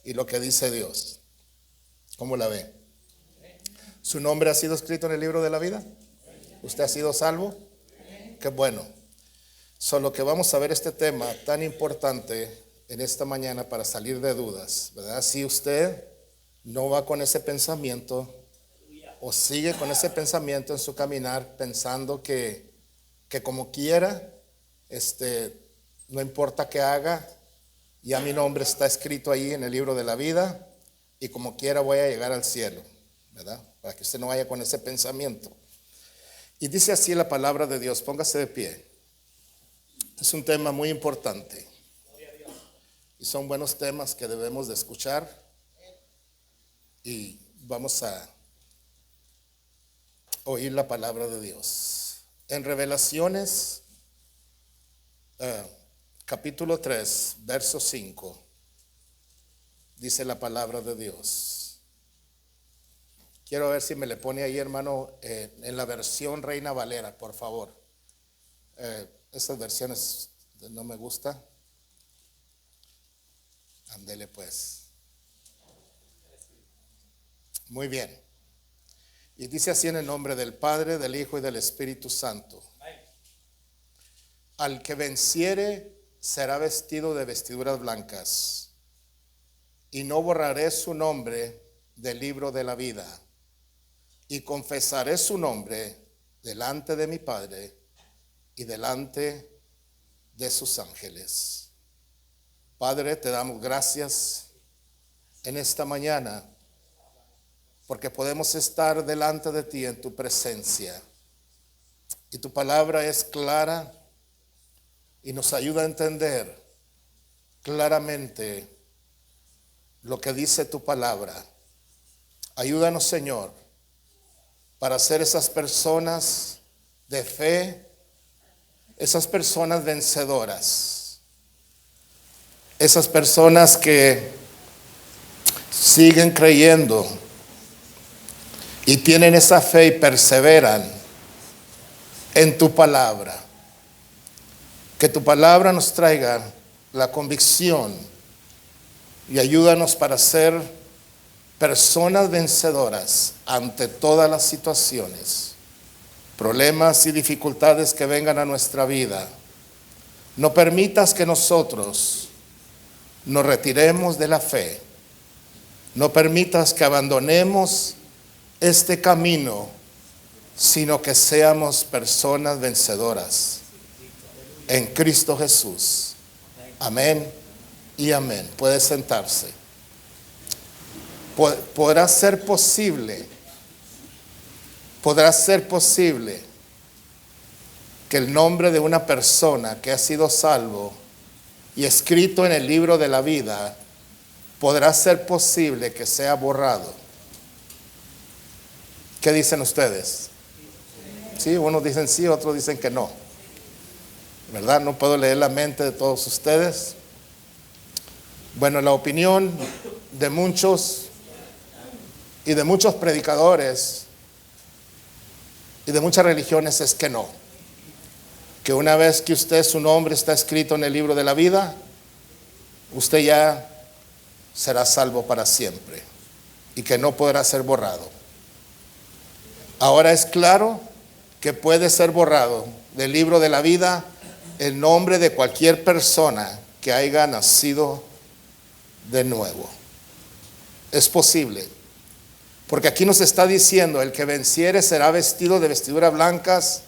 y lo que dice Dios. ¿Cómo la ve? ¿Su nombre ha sido escrito en el libro de la vida? ¿Usted ha sido salvo? Qué bueno. Solo que vamos a ver este tema tan importante en esta mañana para salir de dudas, ¿verdad? Si usted no va con ese pensamiento o sigue con ese pensamiento en su caminar, pensando que como quiera, no importa qué haga, ya mi nombre está escrito ahí en el libro de la vida y como quiera voy a llegar al cielo, ¿verdad? Para que usted no vaya con ese pensamiento. Y dice así la palabra de Dios, póngase de pie. Es un tema muy importante y son buenos temas que debemos de escuchar y vamos a oír la palabra de Dios. En Revelaciones, capítulo 3, verso 5, dice la palabra de Dios. Quiero ver si me le pone ahí, hermano, en la versión Reina Valera, por favor. Esas versiones no me gusta. Ándele pues. Muy bien. Y dice así en el nombre del Padre, del Hijo y del Espíritu Santo. Al que venciere será vestido de vestiduras blancas, y no borraré su nombre del libro de la vida, y confesaré su nombre delante de mi Padre y delante de sus ángeles. Padre, te damos gracias en esta mañana porque podemos estar delante de ti en tu presencia. Y tu palabra es clara y nos ayuda a entender claramente lo que dice tu palabra. Ayúdanos, Señor, para ser esas personas de fe, esas personas vencedoras, esas personas que siguen creyendo y tienen esa fe y perseveran en tu palabra. Que tu palabra nos traiga la convicción y ayúdanos para ser personas vencedoras ante todas las situaciones, problemas y dificultades que vengan a nuestra vida. No permitas que nosotros nos retiremos de la fe. No permitas que abandonemos este camino, sino que seamos personas vencedoras en Cristo Jesús. Amén y amén. Puede sentarse. Podrá ser posible que el nombre de una persona que ha sido salvo y escrito en el libro de la vida, podrá ser posible que sea borrado. ¿Qué dicen ustedes? Sí, unos dicen sí, otros dicen que no, ¿verdad? No puedo leer la mente de todos ustedes. Bueno, la opinión de muchos y de muchos predicadores y de muchas religiones es que no. Que una vez que su nombre está escrito en el libro de la vida, usted ya será salvo para siempre y que no podrá ser borrado. Ahora es claro que puede ser borrado del libro de la vida el nombre de cualquier persona que haya nacido de nuevo. Es posible. Porque aquí nos está diciendo, el que venciere será vestido de vestiduras blancas.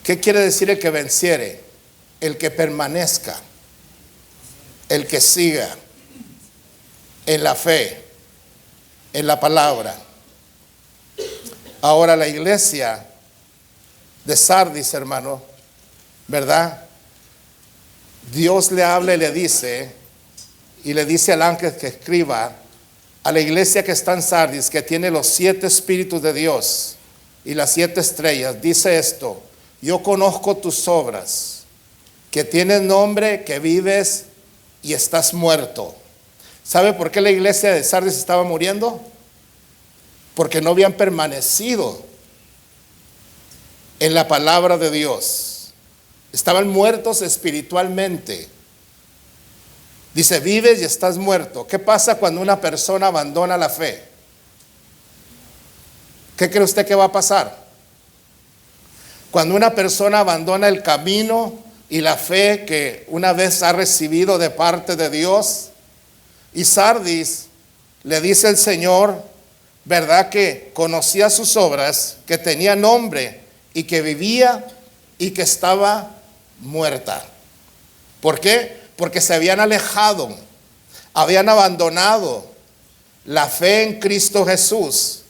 ¿Qué quiere decir el que venciere? El que permanezca, el que siga en la fe, en la palabra. Ahora la iglesia de Sardis, hermano, ¿verdad? Dios le habla y le dice al ángel que escriba a la iglesia que está en Sardis, que tiene los 7 espíritus de Dios y las 7 estrellas, dice esto: yo conozco tus obras, que tienes nombre, que vives y estás muerto. ¿Sabe por qué la iglesia de Sardis estaba muriendo? Porque no habían permanecido en la palabra de Dios. Estaban muertos espiritualmente. Dice, vives y estás muerto. ¿Qué pasa cuando una persona abandona la fe? ¿Qué cree usted que va a pasar? Cuando una persona abandona el camino y la fe que una vez ha recibido de parte de Dios. Y Sardis le dice el Señor, ¿verdad? Que conocía sus obras, que tenía nombre y que vivía y que estaba muerta. ¿Por qué? Porque se habían alejado, habían abandonado la fe en Cristo Jesús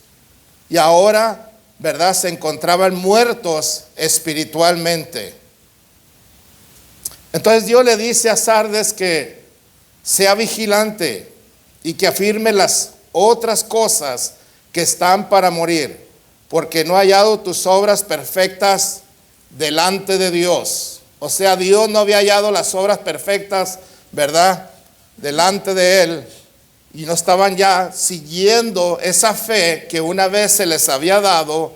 y ahora, ¿verdad? Se encontraban muertos espiritualmente. Entonces Dios le dice a Sardes que sea vigilante y que afirme las otras cosas que están para morir, porque no ha hallado tus obras perfectas delante de Dios. O sea, Dios no había hallado las obras perfectas, ¿verdad? Delante de Él. Y no estaban ya siguiendo esa fe que una vez se les había dado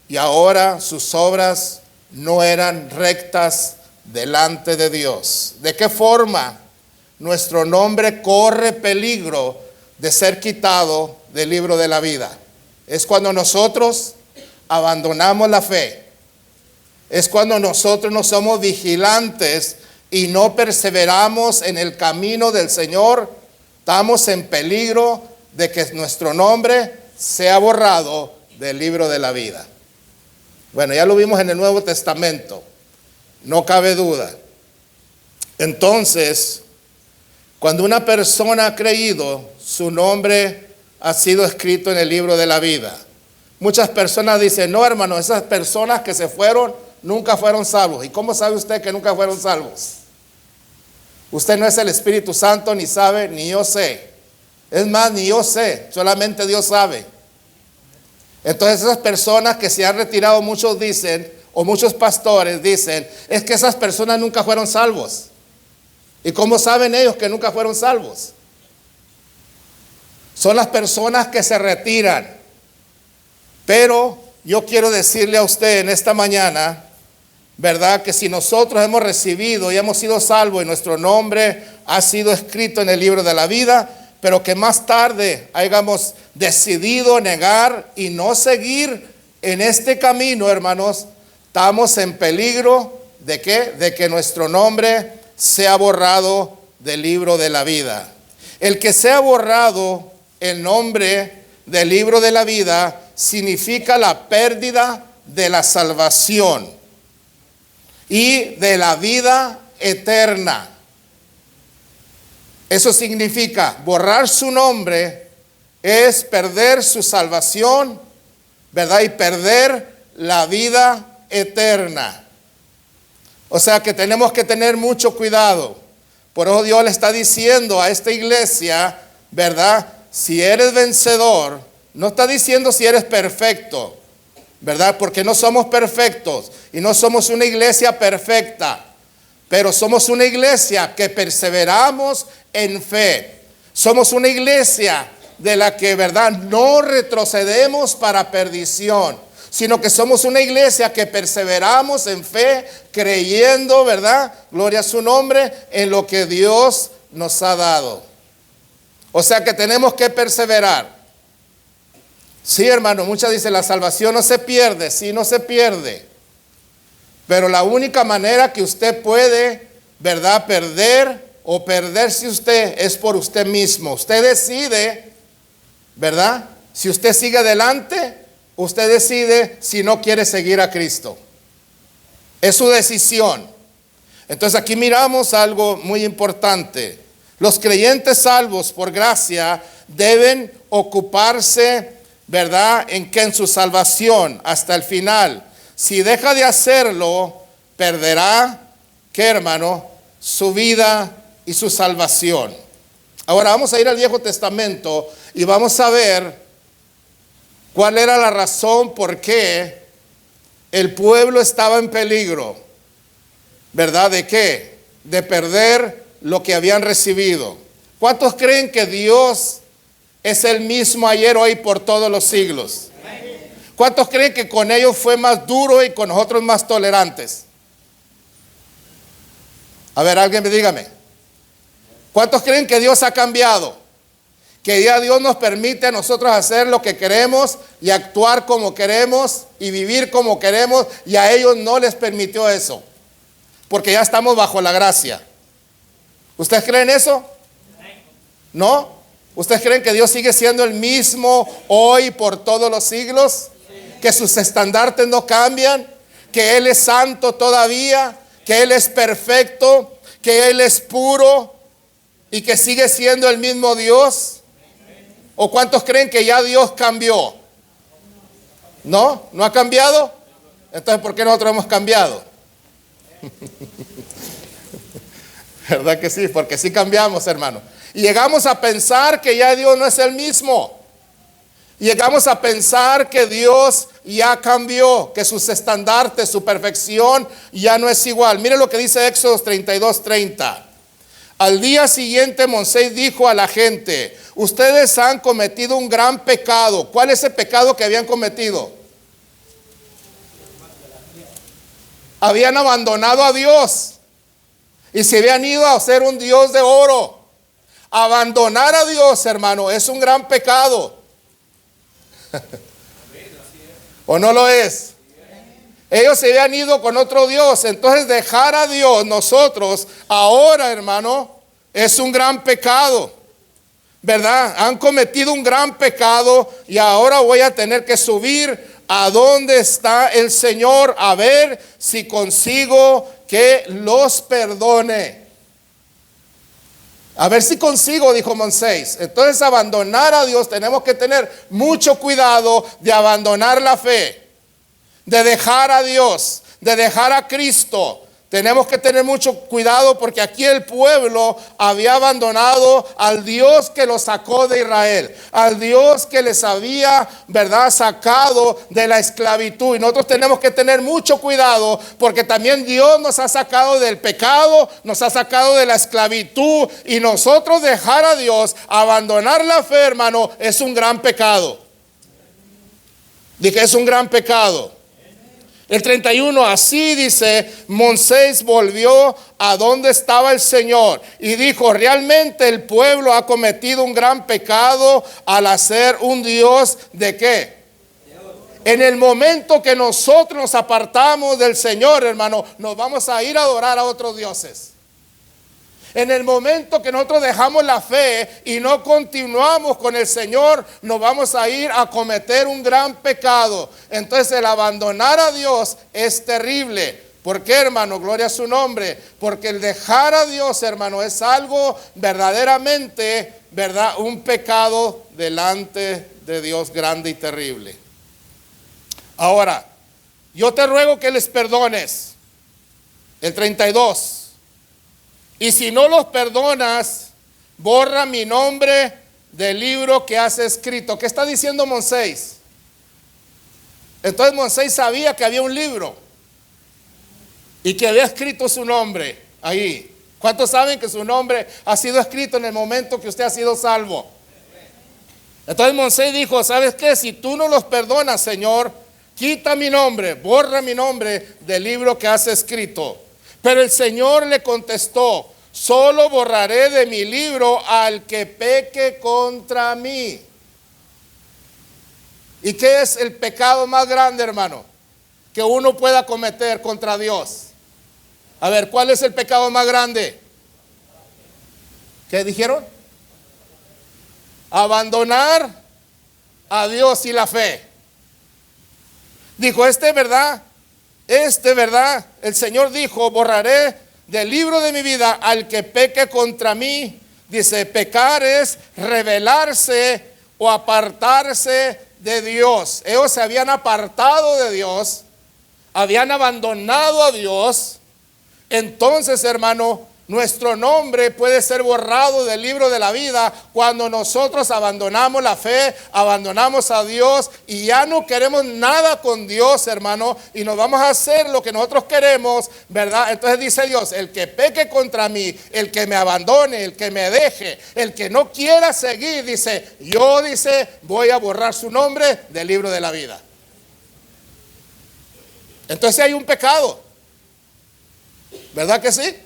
y ahora sus obras no eran rectas delante de Dios. ¿De qué forma nuestro nombre corre peligro de ser quitado del libro de la vida? Es cuando nosotros abandonamos la fe. Es cuando nosotros no somos vigilantes y no perseveramos en el camino del Señor. Estamos en peligro de que nuestro nombre sea borrado del libro de la vida. Bueno, ya lo vimos en el Nuevo Testamento, no cabe duda. Entonces, cuando una persona ha creído, su nombre ha sido escrito en el libro de la vida. Muchas personas dicen, no hermano, esas personas que se fueron nunca fueron salvos. ¿Y cómo sabe usted que nunca fueron salvos? Usted no es el Espíritu Santo, ni sabe, ni yo sé. Es más, ni yo sé, solamente Dios sabe. Entonces esas personas que se han retirado, muchos dicen, o muchos pastores dicen, es que esas personas nunca fueron salvos. ¿Y cómo saben ellos que nunca fueron salvos? Son las personas que se retiran. Pero yo quiero decirle a usted en esta mañana, ¿verdad? Que si nosotros hemos recibido y hemos sido salvos y nuestro nombre ha sido escrito en el libro de la vida, pero que más tarde hayamos decidido negar y no seguir en este camino, hermanos, estamos en peligro ¿de qué? De que nuestro nombre sea borrado del libro de la vida. El que sea borrado el nombre del libro de la vida significa la pérdida de la salvación y de la vida eterna. Eso significa borrar su nombre es perder su salvación, ¿verdad? Y perder la vida eterna. O sea que tenemos que tener mucho cuidado. Por eso Dios le está diciendo a esta iglesia, ¿verdad? Si eres vencedor, no está diciendo si eres perfecto, ¿verdad? Porque no somos perfectos y no somos una iglesia perfecta, pero somos una iglesia que perseveramos en fe. Somos una iglesia de la que, ¿verdad?, no retrocedemos para perdición, sino que somos una iglesia que perseveramos en fe, creyendo, ¿verdad?, gloria a su nombre, en lo que Dios nos ha dado. O sea que tenemos que perseverar. Sí, hermano, muchas dicen la salvación no se pierde. Sí, no se pierde. Pero la única manera que usted puede, ¿verdad?, perder o perderse usted es por usted mismo. Usted decide, ¿verdad? Si usted sigue adelante, usted decide si no quiere seguir a Cristo. Es su decisión. Entonces aquí miramos algo muy importante. Los creyentes salvos por gracia deben ocuparse, ¿verdad?, en su salvación hasta el final. Si deja de hacerlo, perderá, ¿qué, hermano? Su vida y su salvación. Ahora vamos a ir al Viejo Testamento y vamos a ver cuál era la razón por qué el pueblo estaba en peligro, ¿verdad? ¿De qué? De perder lo que habían recibido. ¿Cuántos creen que Dios es el mismo ayer, hoy, por todos los siglos? ¿Cuántos creen que con ellos fue más duro y con nosotros más tolerantes? A ver, alguien me dígame. ¿Cuántos creen que Dios ha cambiado? Que ya Dios nos permite a nosotros hacer lo que queremos y actuar como queremos y vivir como queremos, y a ellos no les permitió eso, porque ya estamos bajo la gracia. ¿Ustedes creen eso? ¿No? ¿Ustedes creen que Dios sigue siendo el mismo hoy por todos los siglos? ¿Que sus estandartes no cambian? ¿Que Él es santo todavía? ¿Que Él es perfecto? ¿Que Él es puro? ¿Y que sigue siendo el mismo Dios? ¿O cuántos creen que ya Dios cambió? ¿No? ¿No ha cambiado? Entonces, ¿por qué nosotros hemos cambiado? ¿Verdad que sí? Porque sí cambiamos, hermano. Y llegamos a pensar que ya Dios no es el mismo. Llegamos a pensar que Dios ya cambió, que sus estandartes, su perfección ya no es igual. Mire lo que dice Éxodo 32:30. Al día siguiente Moisés dijo a la gente: ustedes han cometido un gran pecado. ¿Cuál es el pecado que habían cometido? Habían abandonado a Dios y se habían ido a ser un Dios de oro. Abandonar a Dios, hermano, es un gran pecado. ¿O no lo es? Ellos se habían ido con otro Dios. Entonces dejar a Dios, nosotros, ahora, hermano, es un gran pecado, ¿verdad? Han cometido un gran pecado y ahora voy a tener que subir a donde está el Señor a ver si consigo que los perdone. A ver si consigo, dijo Moisés. Entonces, abandonar a Dios, tenemos que tener mucho cuidado de abandonar la fe, de dejar a Dios, de dejar a Cristo. Tenemos que tener mucho cuidado porque aquí el pueblo había abandonado al Dios que los sacó de Israel, al Dios que les había, ¿verdad?, sacado de la esclavitud. Y nosotros tenemos que tener mucho cuidado porque también Dios nos ha sacado del pecado, nos ha sacado de la esclavitud, y nosotros dejar a Dios, abandonar la fe, hermano, es un gran pecado. Dije, es un gran pecado. El 31, así dice, Moisés volvió a donde estaba el Señor y dijo: realmente el pueblo ha cometido un gran pecado al hacer un Dios ¿de qué? En el momento que nosotros nos apartamos del Señor, hermano, nos vamos a ir a adorar a otros dioses. En el momento que nosotros dejamos la fe y no continuamos con el Señor, nos vamos a ir a cometer un gran pecado. Entonces el abandonar a Dios es terrible. ¿Por qué, hermano? Gloria a su nombre. Porque el dejar a Dios, hermano, es algo verdaderamente, ¿verdad?, un pecado delante de Dios grande y terrible. Ahora, yo te ruego que les perdones. El 32. Y si no los perdonas, borra mi nombre del libro que has escrito. ¿Qué está diciendo Moisés? Entonces Moisés sabía que había un libro y que había escrito su nombre ahí. ¿Cuántos saben que su nombre ha sido escrito en el momento que usted ha sido salvo? Entonces Moisés dijo: ¿sabes qué? Si tú no los perdonas, Señor, quita mi nombre, borra mi nombre del libro que has escrito. Pero el Señor le contestó: solo borraré de mi libro al que peque contra mí. ¿Y qué es el pecado más grande, hermano, que uno pueda cometer contra Dios? A ver, ¿cuál es el pecado más grande? ¿Qué dijeron? Abandonar a Dios y la fe. Dijo, ¿verdad? ¿Verdad? El Señor dijo: borraré del libro de mi vida al que peque contra mí. Dice, pecar es rebelarse o apartarse de Dios. Ellos se habían apartado de Dios, habían abandonado a Dios. Entonces, hermano, nuestro nombre puede ser borrado del libro de la vida cuando nosotros abandonamos la fe, abandonamos a Dios y ya no queremos nada con Dios, hermano, y nos vamos a hacer lo que nosotros queremos, ¿verdad? Entonces dice Dios: el que peque contra mí, el que me abandone, el que me deje, el que no quiera seguir, dice, yo, voy a borrar su nombre del libro de la vida. Entonces hay un pecado, ¿verdad que sí?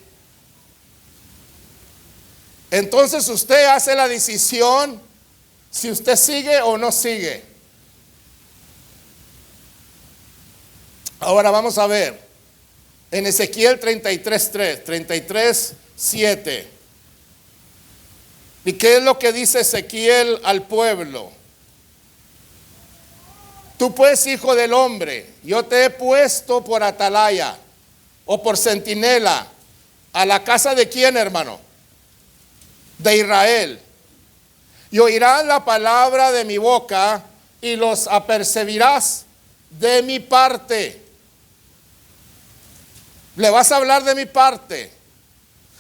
Entonces usted hace la decisión si usted sigue o no sigue. Ahora vamos a ver en Ezequiel 33:3, 33:7. ¿Y qué es lo que dice Ezequiel al pueblo? Tú pues, hijo del hombre, yo te he puesto por atalaya o por centinela a la casa de quién, hermano, de Israel. Y oirás la palabra de mi boca y los apercibirás de mi parte. Le vas a hablar de mi parte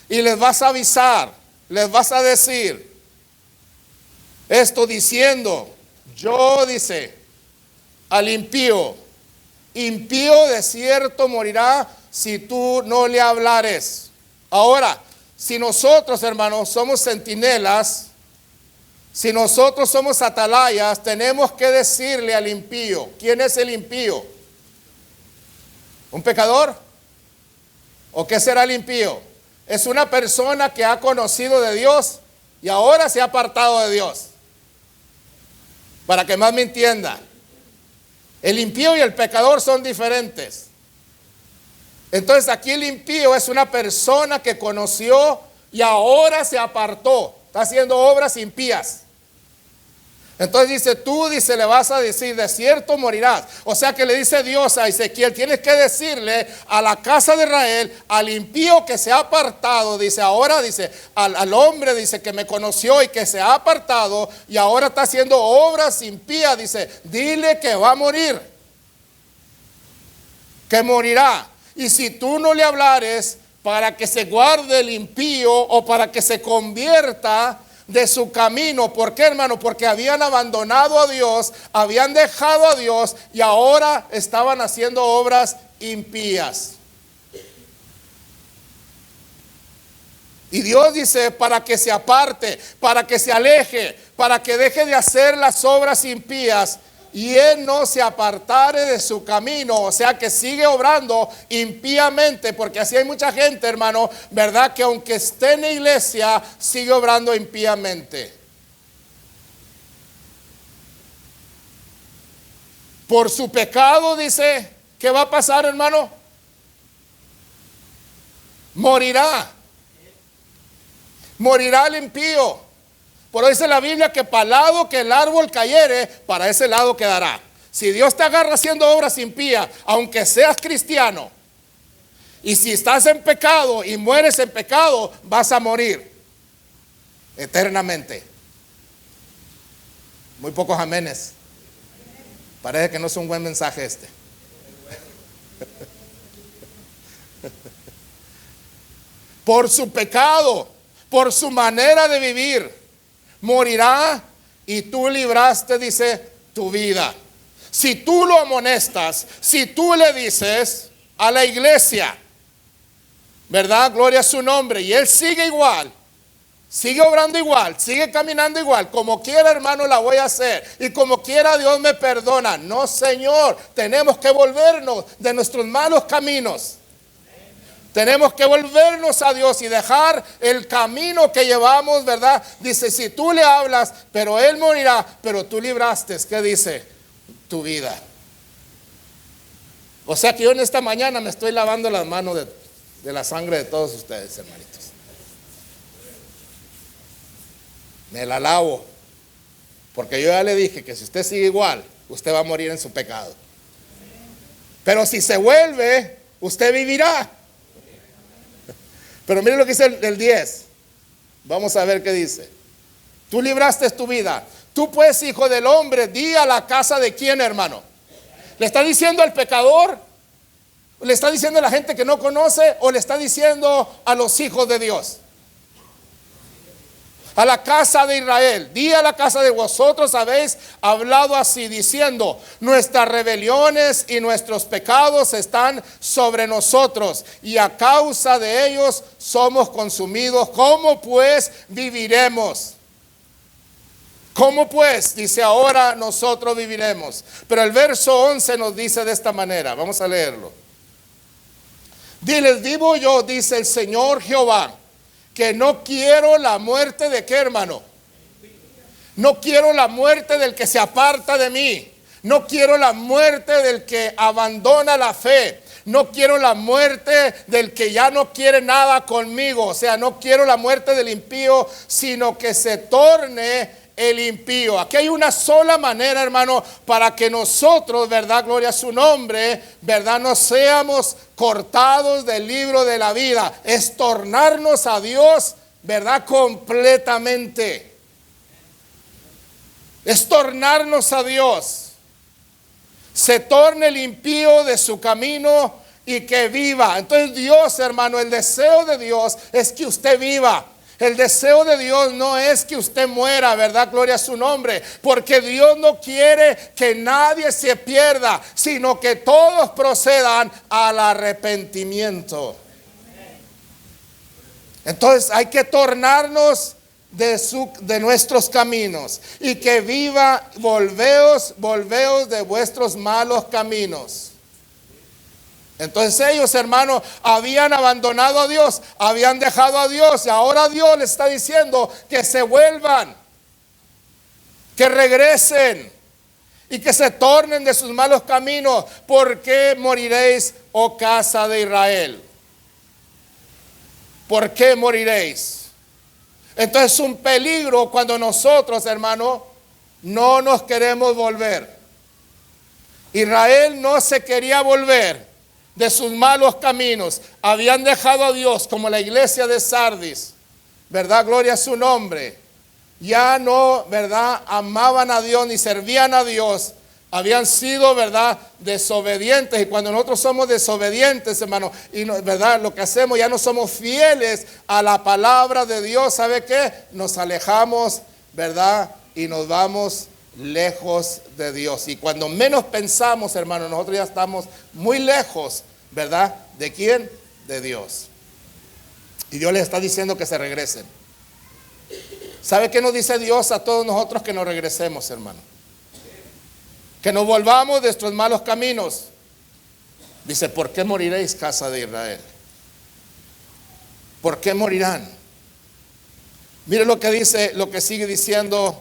y les vas a avisar, les vas a decir esto diciendo, yo, dice, al impío de cierto morirá si tú no le hablares. Ahora, si nosotros, hermanos, somos centinelas, si nosotros somos atalayas, tenemos que decirle al impío. ¿Quién es el impío? ¿Un pecador? ¿O qué será el impío? Es una persona que ha conocido de Dios y ahora se ha apartado de Dios. Para que más me entienda, el impío y el pecador son diferentes. Entonces aquí el impío es una persona que conoció y ahora se apartó, está haciendo obras impías. Entonces dice, tú, dice, le vas a decir, de cierto morirás. O sea que le dice Dios a Ezequiel, tienes que decirle a la casa de Israel, al impío que se ha apartado, dice, ahora, dice, al hombre, dice, que me conoció y que se ha apartado y ahora está haciendo obras impías, dice, dile que va a morir, que morirá. Y si tú no le hablares para que se guarde el impío o para que se convierta de su camino. ¿Por qué, hermano? Porque habían abandonado a Dios, habían dejado a Dios y ahora estaban haciendo obras impías. Y Dios dice, para que se aparte, para que se aleje, para que deje de hacer las obras impías y él no se apartare de su camino, o sea que sigue obrando impíamente, porque así hay mucha gente, hermano, ¿verdad? Que aunque esté en la iglesia, sigue obrando impíamente. Por su pecado, dice, ¿qué va a pasar, hermano? Morirá. Morirá el impío. Por eso dice la Biblia que para el lado que el árbol cayere, para ese lado quedará. Si Dios te agarra haciendo obras impías, aunque seas cristiano, y si estás en pecado y mueres en pecado, vas a morir eternamente. Muy pocos amenes. Parece que no es un buen mensaje este. Por su pecado, por su manera de vivir, morirá y tú libraste, dice, tu vida. Si tú lo amonestas, si tú le dices a la iglesia, ¿verdad? Gloria a su nombre. Y él sigue igual, sigue obrando igual, sigue caminando igual. Como quiera, hermano, la voy a hacer. Y como quiera, Dios me perdona. No, Señor, tenemos que volvernos de nuestros malos caminos. Tenemos que volvernos a Dios y dejar el camino que llevamos, ¿verdad? Dice, si tú le hablas, pero él morirá, pero tú libraste, ¿qué dice? Tu vida. O sea que yo en esta mañana me estoy lavando las manos de la sangre de todos ustedes, hermanitos. Me la lavo. Porque yo ya le dije que si usted sigue igual, usted va a morir en su pecado. Pero si se vuelve, usted vivirá. Pero mire lo que dice el 10. Vamos a ver qué dice. Tú libraste tu vida. Tú pues, hijo del hombre, di a la casa de quién, hermano. ¿Le está diciendo al pecador? ¿Le está diciendo a la gente que no conoce? ¿O le está diciendo a los hijos de Dios? A la casa de Israel, di a la casa de vosotros habéis hablado así, diciendo, nuestras rebeliones y nuestros pecados están sobre nosotros, y a causa de ellos somos consumidos. ¿Cómo pues viviremos? ¿Cómo pues? Dice, ahora nosotros viviremos. Pero el verso 11 nos dice de esta manera, vamos a leerlo. Diles, vivo yo, dice el Señor Jehová, que no quiero la muerte de qué, hermano. No quiero la muerte del que se aparta de mí. No quiero la muerte del que abandona la fe. No quiero la muerte del que ya no quiere nada conmigo. O sea, no quiero la muerte del impío, sino que se torne el impío. Aquí hay una sola manera, hermano, para que nosotros, verdad, gloria a su nombre, verdad, no seamos cortados del libro de la vida. Es tornarnos a Dios, verdad, completamente. Es tornarnos a Dios. Se torne el impío de su camino y que viva. Entonces Dios, hermano, el deseo de Dios es que usted viva. El deseo de Dios no es que usted muera, ¿verdad? Gloria a su nombre. Porque Dios no quiere que nadie se pierda, sino que todos procedan al arrepentimiento. Entonces hay que tornarnos de nuestros caminos y que viva. Volveos de vuestros malos caminos. Entonces ellos, hermanos, habían abandonado a Dios, habían dejado a Dios, y ahora Dios les está diciendo que se vuelvan, que regresen y que se tornen de sus malos caminos. ¿Por qué moriréis, oh casa de Israel? ¿Por qué moriréis? Entonces es un peligro cuando nosotros, hermano, no nos queremos volver. Israel no se quería volver de sus malos caminos. Habían dejado a Dios, como la iglesia de Sardis, ¿verdad? Gloria a su nombre. Ya no, ¿verdad?, amaban a Dios ni servían a Dios. Habían sido, ¿verdad?, desobedientes. Y cuando nosotros somos desobedientes, hermano, y no, ¿verdad?, lo que hacemos, ya no somos fieles a la palabra de Dios, ¿sabe qué? Nos alejamos, ¿verdad?, y nos vamos lejos de Dios. Y cuando menos pensamos, hermano, nosotros ya estamos muy lejos, ¿verdad?, ¿de quién? De Dios. Y Dios les está diciendo que se regresen. ¿Sabe qué nos dice Dios a todos nosotros? Que nos regresemos, hermano. Que nos volvamos de nuestros malos caminos. Dice, ¿por qué moriréis, casa de Israel? ¿Por qué morirán? Mire lo que dice, lo que sigue diciendo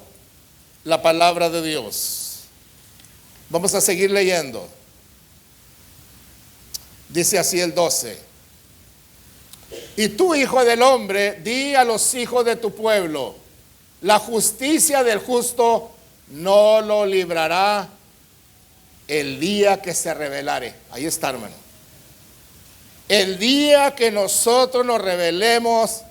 la palabra de Dios. Vamos a seguir leyendo. Dice así el 12. Y tú, hijo del hombre, di a los hijos de tu pueblo, la justicia del justo no lo librará el día que se rebelare. Ahí está, hermano. El día que nosotros nos rebelemos,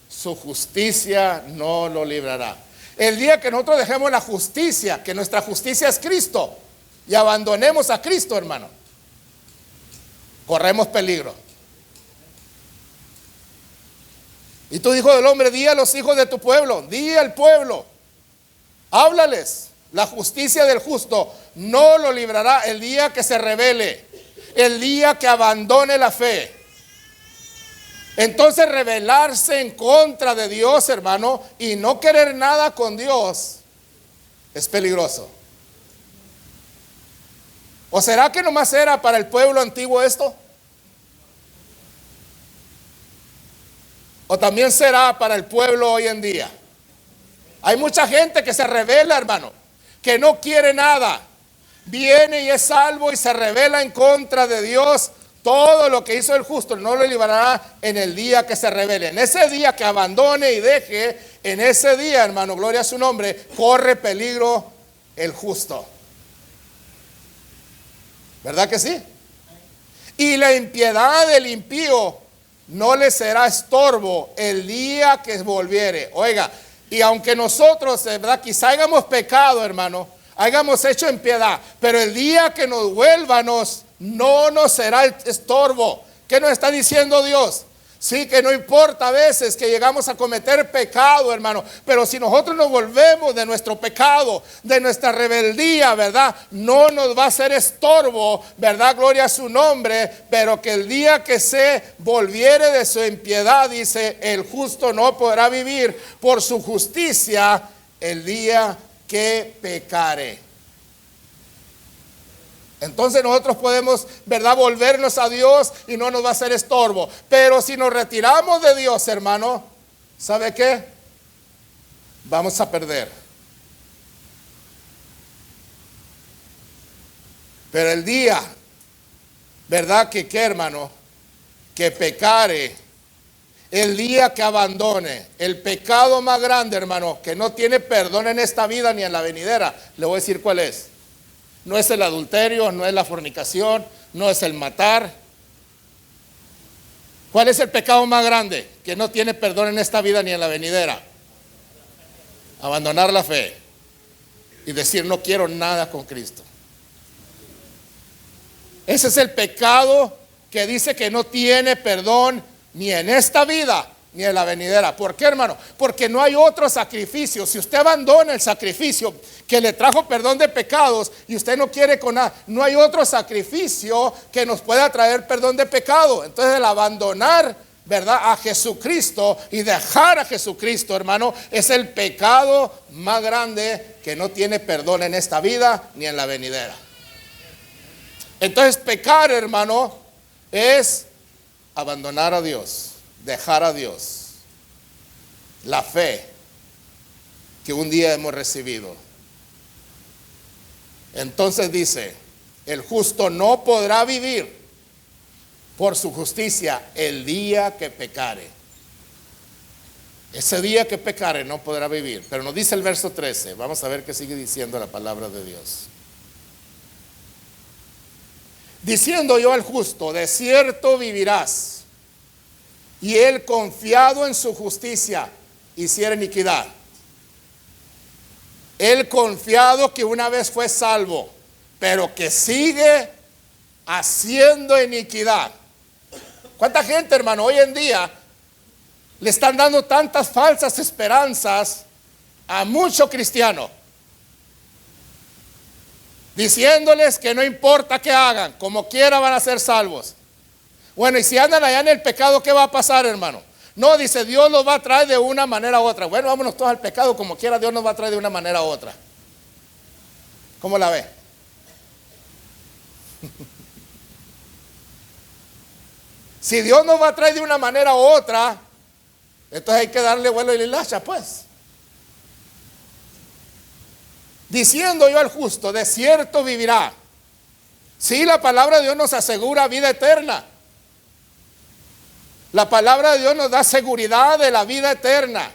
su justicia no lo librará. El día que nosotros dejemos la justicia, que nuestra justicia es Cristo, y abandonemos a Cristo, hermano, corremos peligro. Y tú, hijo del hombre, di a los hijos de tu pueblo, di al pueblo, háblales. La justicia del justo no lo librará el día que se rebele, el día que abandone la fe. Entonces rebelarse en contra de Dios, hermano, y no querer nada con Dios es peligroso. ¿O será que nomás era para el pueblo antiguo esto? ¿O también será para el pueblo hoy en día? Hay mucha gente que se rebela, hermano, que no quiere nada. Viene y es salvo y se rebela en contra de Dios. Todo lo que hizo el justo no lo librará en el día que se rebele. En ese día que abandone y deje, en ese día, hermano, gloria a su nombre, corre peligro el justo. ¿Verdad que sí? Y la impiedad del impío no le será estorbo el día que volviere. Oiga, y aunque nosotros, ¿verdad?, quizá hayamos pecado, hermano, hayamos hecho impiedad, pero el día que nos vuelvanos, no nos será estorbo. ¿Qué nos está diciendo Dios? Sí, que no importa a veces que llegamos a cometer pecado, hermano, pero si nosotros nos volvemos de nuestro pecado, de nuestra rebeldía, ¿verdad?, no nos va a ser estorbo, ¿verdad? Gloria a su nombre. Pero que el día que se volviere de su impiedad, dice, el justo no podrá vivir por su justicia el día que pecare. Entonces nosotros podemos, ¿verdad?, volvernos a Dios y no nos va a ser estorbo. Pero si nos retiramos de Dios, hermano, ¿sabe qué? Vamos a perder. Pero el día, ¿verdad que qué, hermano? Que pecare, el día que abandone el pecado más grande, hermano, que no tiene perdón en esta vida ni en la venidera, le voy a decir cuál es. No es el adulterio, no es la fornicación, no es el matar. ¿Cuál es el pecado más grande que no tiene perdón en esta vida ni en la venidera? Abandonar la fe y decir no quiero nada con Cristo. Ese es el pecado que dice que no tiene perdón ni en esta vida ni en la venidera. ¿Por qué, hermano? Porque no hay otro sacrificio. Si usted abandona el sacrificio que le trajo perdón de pecados y usted no quiere con nada, no hay otro sacrificio que nos pueda traer perdón de pecado. Entonces el abandonar, ¿verdad?, a Jesucristo y dejar a Jesucristo, hermano, es el pecado más grande que no tiene perdón en esta vida ni en la venidera. Entonces pecar, hermano, es abandonar a Dios, dejar a Dios, la fe que un día hemos recibido. Entonces dice, el justo no podrá vivir por su justicia el día que pecare. Ese día que pecare no podrá vivir. Pero nos dice el verso 13, vamos a ver qué sigue diciendo la palabra de Dios. Diciendo yo al justo, de cierto vivirás, y él confiado en su justicia hiciera iniquidad. Él confiado que una vez fue salvo, pero que sigue haciendo iniquidad. ¿Cuánta gente, hermano, hoy en día le están dando tantas falsas esperanzas a muchos cristianos? Diciéndoles que no importa qué hagan, como quiera van a ser salvos. Bueno, y si andan allá en el pecado, ¿qué va a pasar, hermano? No, dice, Dios los va a traer de una manera u otra. Bueno, vámonos todos al pecado, como quiera Dios nos va a traer de una manera u otra. ¿Cómo la ve? Si Dios nos va a traer de una manera u otra, entonces hay que darle vuelo y lilacha, pues. Diciendo yo al justo, de cierto vivirá. Sí, la palabra de Dios nos asegura vida eterna. La palabra de Dios nos da seguridad de la vida eterna.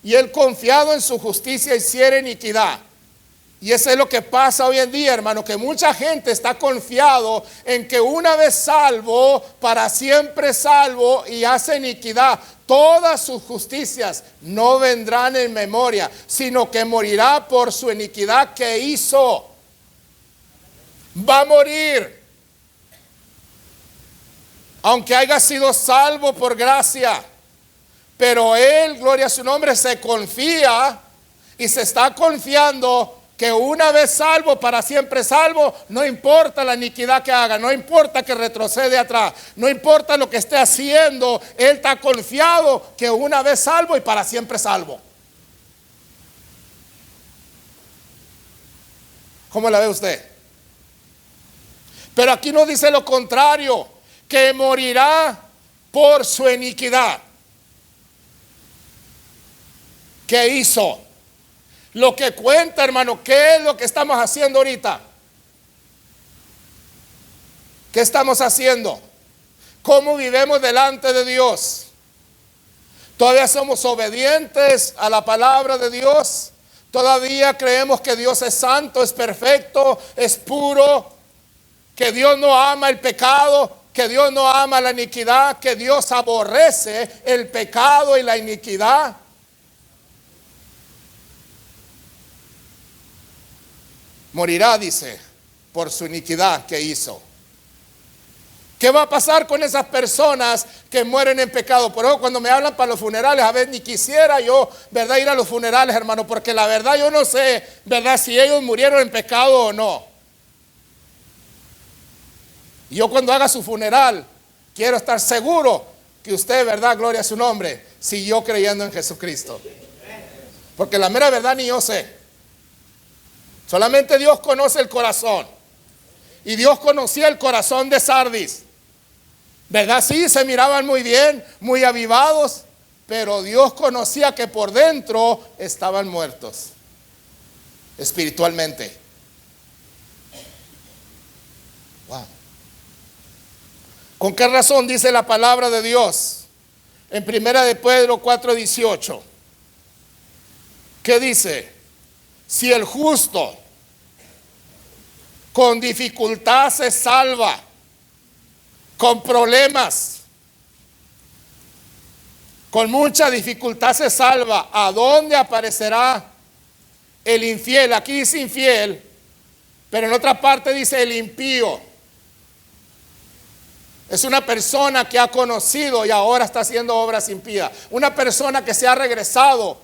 Y él confiado en su justicia hiciera iniquidad. Y eso es lo que pasa hoy en día, hermano, que mucha gente está confiado en que una vez salvo, para siempre salvo, y hace iniquidad. Todas sus justicias no vendrán en memoria, sino que morirá por su iniquidad que hizo. Va a morir. Aunque haya sido salvo por gracia. Pero él, gloria a su nombre, se confía y se está confiando que una vez salvo, para siempre salvo. No importa la iniquidad que haga, no importa que retrocede atrás, no importa lo que esté haciendo, él está confiado que una vez salvo y para siempre salvo. ¿Cómo la ve usted? Pero aquí nos dice lo contrario, que morirá por su iniquidad. ¿Qué hizo? Lo que cuenta, hermano, ¿qué es lo que estamos haciendo ahorita? ¿Qué estamos haciendo? ¿Cómo vivimos delante de Dios? ¿Todavía somos obedientes a la palabra de Dios? ¿Todavía creemos que Dios es santo, es perfecto, es puro? ¿Que Dios no ama el pecado? ¿Que Dios no ama la iniquidad? ¿Que Dios aborrece el pecado y la iniquidad? Morirá, dice, por su iniquidad que hizo. ¿Qué va a pasar con esas personas que mueren en pecado? Por eso cuando me hablan para los funerales, a ver, ni quisiera yo, ¿verdad?, ir a los funerales, hermano, porque la verdad yo no sé, ¿verdad?, si ellos murieron en pecado o no. Yo cuando haga su funeral, quiero estar seguro que usted, ¿verdad?, gloria a su nombre, siguió creyendo en Jesucristo. Porque la mera verdad ni yo sé. Solamente Dios conoce el corazón. Y Dios conocía el corazón de Sardis. ¿Verdad? Sí, se miraban muy bien, muy avivados. pero Dios conocía que por dentro estaban muertos espiritualmente. Wow. ¿Con qué razón dice la palabra de Dios? En primera de Pedro 4:18. ¿Qué dice? Si el justo con dificultad se salva, con problemas, con mucha dificultad se salva, ¿a dónde aparecerá el infiel? Aquí dice infiel, pero en otra parte dice el impío. Es una persona que ha conocido y ahora está haciendo obras impías. Una persona que se ha regresado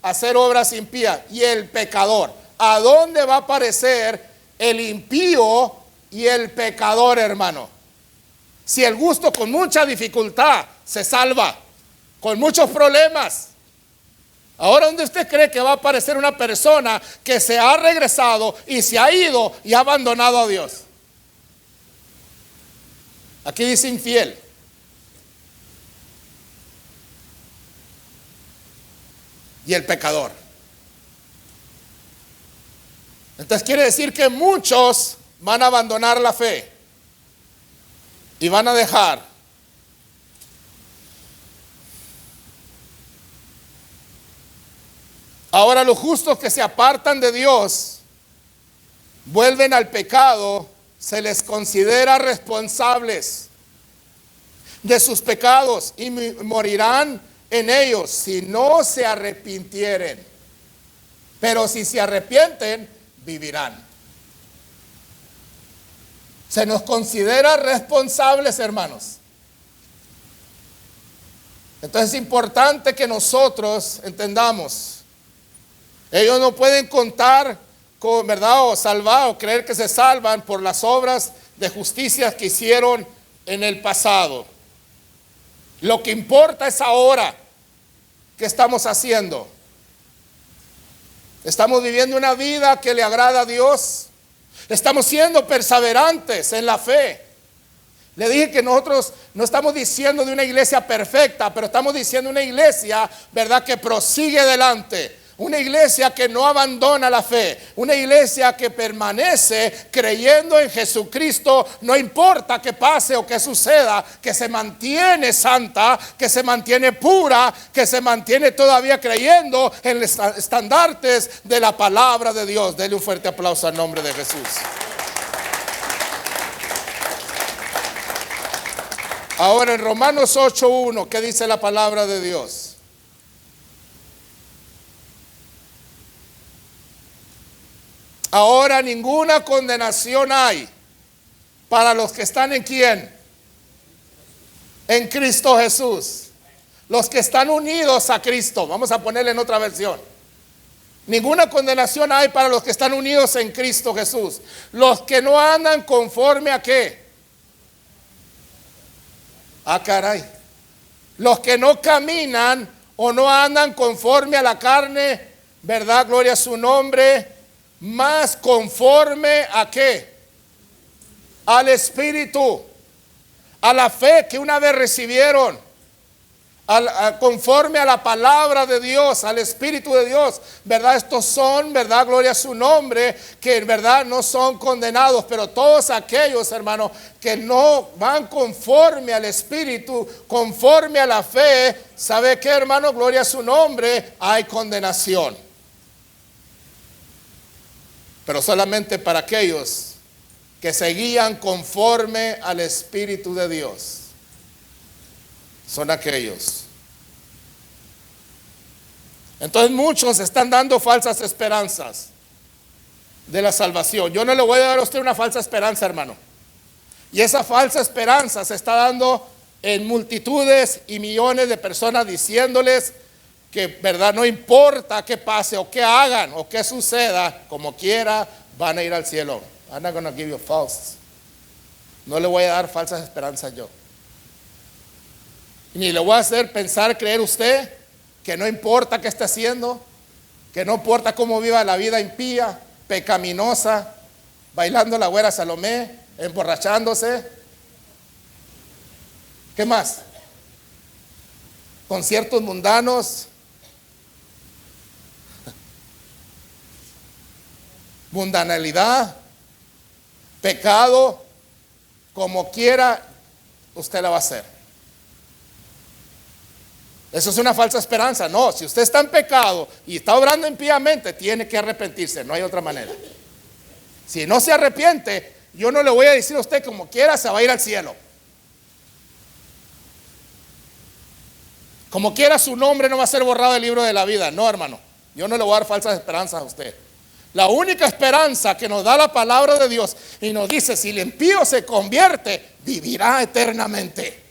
a hacer obras impías. Y el pecador. ¿A dónde va a aparecer el impío y el pecador, hermano? Si el justo con mucha dificultad se salva, con muchos problemas. Ahora, ¿dónde usted cree que va a aparecer una persona que se ha regresado y se ha ido y ha abandonado a Dios? Aquí dice infiel. Y el pecador. Entonces quiere decir que muchos van a abandonar la fe y van a dejar. Ahora los justos que se apartan de Dios, vuelven al pecado, se les considera responsables de sus pecados y morirán en ellos si no se arrepintieren. Pero si se arrepienten, vivirán. Se nos considera responsables, hermanos. Entonces es importante que nosotros entendamos. Ellos no pueden contar con, ¿verdad?, o salvar o creer que se salvan por las obras de justicia que hicieron en el pasado. Lo que importa es ahora que estamos haciendo. Estamos viviendo una vida que le agrada a Dios. Estamos siendo perseverantes en la fe. Le dije que nosotros no estamos diciendo de una iglesia perfecta, pero estamos diciendo una iglesia, ¿verdad?, que prosigue adelante. Una iglesia que no abandona la fe. Una iglesia que permanece creyendo en Jesucristo. No importa qué pase o qué suceda. Que se mantiene santa. Que se mantiene pura. Que se mantiene todavía creyendo en los estandartes de la palabra de Dios. Dele un fuerte aplauso al nombre de Jesús. Ahora en Romanos 8:1, ¿qué dice la palabra de Dios? Ahora ninguna condenación hay para los que están en ¿quién? En Cristo Jesús. Los que están unidos a Cristo. Vamos a ponerle en otra versión. Ninguna condenación hay para los que están unidos en Cristo Jesús. Los que no andan conforme a ¿qué? Ah, caray. Los que no caminan o no andan conforme a la carne, ¿verdad? Gloria a su nombre. Más conforme a ¿qué? Al Espíritu, a la fe que una vez recibieron, conforme a la palabra de Dios, al Espíritu de Dios, ¿verdad? Estos son, ¿verdad? Gloria a su nombre, que en verdad no son condenados, pero todos aquellos, hermanos, que no van conforme al Espíritu, conforme a la fe, ¿sabe qué, hermano? Gloria a su nombre, hay condenación. Pero solamente para aquellos que se guían conforme al Espíritu de Dios. Son aquellos. Entonces muchos están dando falsas esperanzas de la salvación. Yo no le voy a dar a usted una falsa esperanza, hermano. Y esa falsa esperanza se está dando en multitudes y millones de personas diciéndoles que, verdad, no importa qué pase o qué hagan o qué suceda, como quiera, van a ir al cielo. I'm not going to give you false. No le voy a dar falsas esperanzas yo. Ni le voy a hacer pensar, creer usted, que no importa qué esté haciendo, que no importa cómo viva la vida impía, pecaminosa, bailando la güera Salomé, emborrachándose. ¿Qué más? conciertos mundanos, mundanalidad, pecado, como quiera, usted la va a hacer. Eso es una falsa esperanza. No, si usted está en pecado y está obrando impíamente, tiene que arrepentirse, no hay otra manera. Si no se arrepiente, yo no le voy a decir a usted como quiera, se va a ir al cielo. Como quiera, su nombre no va a ser borrado del libro de la vida. No, hermano, yo no le voy a dar falsas esperanzas a usted. La única esperanza que nos da la palabra de Dios y nos dice, si el impío se convierte, vivirá eternamente.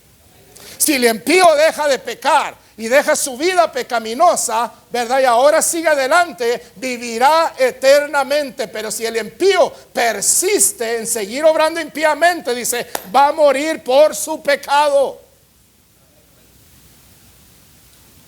Si el impío deja de pecar y deja su vida pecaminosa, ¿verdad? Y ahora sigue adelante, vivirá eternamente. Pero si el impío persiste en seguir obrando impíamente, dice, va a morir por su pecado.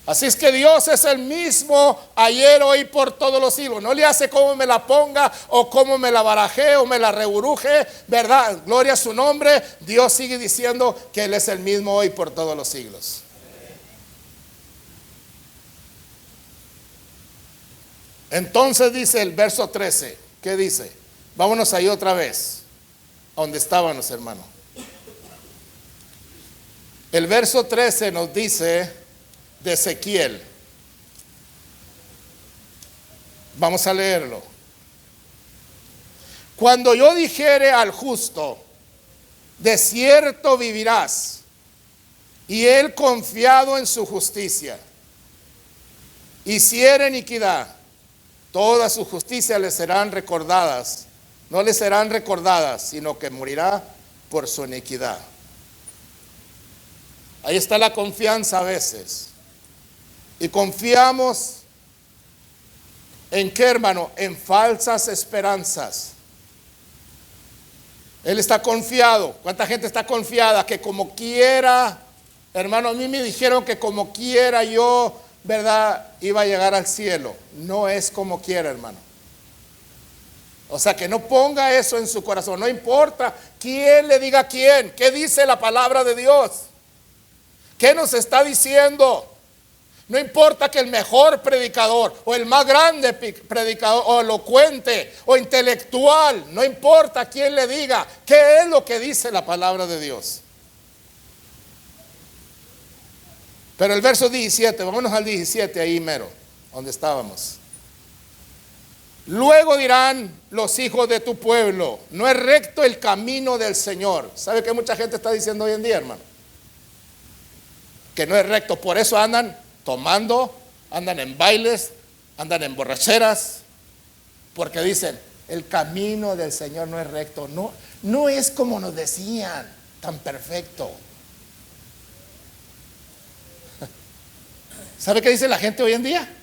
Así es que Dios es el mismo ayer, hoy, por todos los siglos. No le hace como me la ponga o como me la baraje o me la reburuje, ¿verdad? Gloria a su nombre. Dios sigue diciendo que Él es el mismo hoy por todos los siglos. Entonces dice el verso 13, ¿qué dice? Vámonos ahí otra vez, a donde estábamos, hermano. El verso 13 nos dice de Ezequiel. Vamos a leerlo. Cuando yo dijere al justo, de cierto vivirás, y él confiado en su justicia, hiciere iniquidad, todas sus justicias le serán recordadas. No le serán recordadas, sino que morirá por su iniquidad. Ahí está la confianza a veces. Y confiamos ¿en qué, hermano? En falsas esperanzas. Él está confiado. ¿Cuánta gente está confiada? Que como quiera, hermano, a mí me dijeron que como quiera yo, ¿verdad?, iba a llegar al cielo. No es como quiera, hermano. O sea, que no ponga eso en su corazón. No importa quién le diga quién. ¿Qué dice la palabra de Dios? ¿Qué nos está diciendo? No importa que el mejor predicador o el más grande predicador o elocuente o intelectual, no importa quién le diga, ¿qué es lo que dice la palabra de Dios? Pero el verso 17, vámonos al 17 ahí mero, donde estábamos. Luego dirán los hijos de tu pueblo, no es recto el camino del Señor. ¿Sabe qué mucha gente está diciendo hoy en día, hermano? Que no es recto, por eso andan tomando, andan en bailes, andan en borracheras, porque dicen, el camino del Señor no es recto. No, no es como nos decían, tan perfecto. ¿Sabe qué dice la gente hoy en día?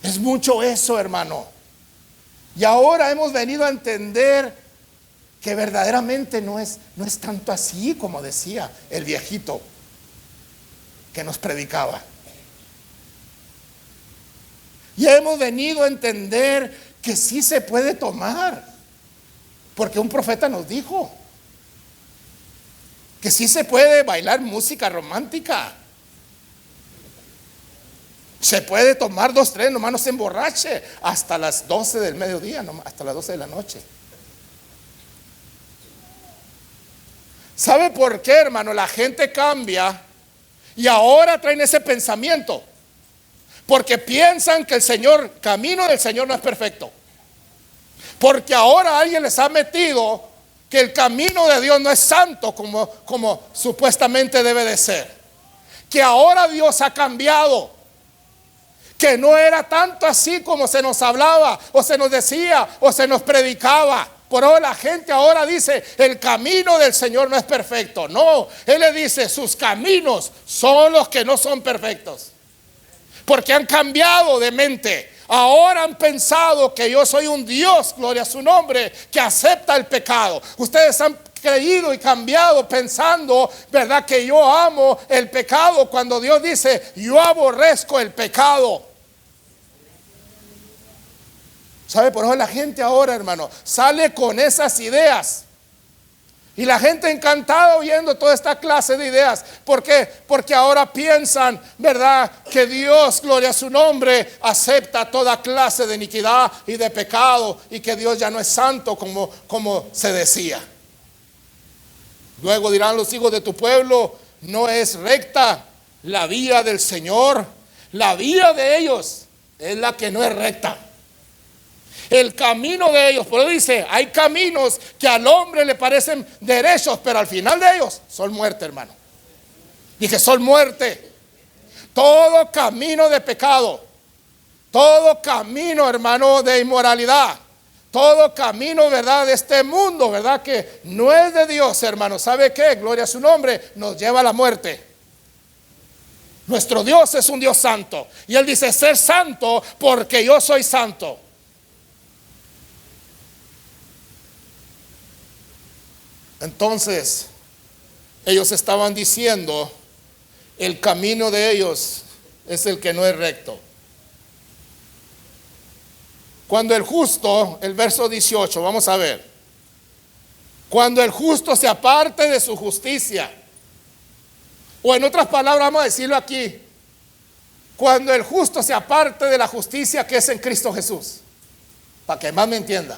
Es mucho eso, hermano. Y ahora hemos venido a entender que verdaderamente no es tanto así como decía el viejito que nos predicaba. Y hemos venido a entender que sí se puede tomar, porque un profeta nos dijo que sí se puede bailar música romántica. Se puede tomar 2, 3, nomás no se emborrache hasta las 12 del mediodía, hasta las 12 de la noche. ¿Sabe por qué, hermano? La gente cambia y ahora traen ese pensamiento porque piensan que el camino del Señor no es perfecto, porque ahora alguien les ha metido que el camino de Dios no es santo como supuestamente debe de ser, que ahora Dios ha cambiado, que no era tanto así como se nos hablaba o se nos decía o se nos predicaba. Por eso la gente ahora dice, el camino del Señor no es perfecto. No, Él le dice, sus caminos son los que no son perfectos, porque han cambiado de mente. Ahora han pensado que yo soy un Dios, gloria a su nombre, que acepta el pecado. Ustedes han creído y cambiado pensando, ¿verdad?, que yo amo el pecado, cuando Dios dice, yo aborrezco el pecado. ¿Sabe? Por eso la gente ahora, hermano, sale con esas ideas Y la gente encantada oyendo toda esta clase de ideas. ¿Por qué? Porque ahora piensan, ¿verdad?, que Dios, gloria a su nombre, acepta toda clase de iniquidad y de pecado, y que Dios ya no es santo como se decía. Luego dirán los hijos de tu pueblo: no es recta la vía del Señor. La vía de ellos es la que no es recta. El camino de ellos, por eso dice, hay caminos que al hombre le parecen derechos, pero al final de ellos son muerte, hermano. Dije, son muerte. Todo camino de pecado, todo camino, hermano, de inmoralidad, todo camino, ¿verdad?, de este mundo, ¿verdad?, que no es de Dios, hermano. ¿Sabe qué? Gloria a su nombre, nos lleva a la muerte. Nuestro Dios es un Dios santo. Y Él dice, ser santo porque yo soy santo. Entonces, ellos estaban diciendo, el camino de ellos es el que no es recto. Cuando el justo, el verso 18, vamos a ver. Cuando el justo se aparte de su justicia, o en otras palabras, vamos a decirlo aquí, cuando el justo se aparte de la justicia que es en Cristo Jesús, para que más me entiendan,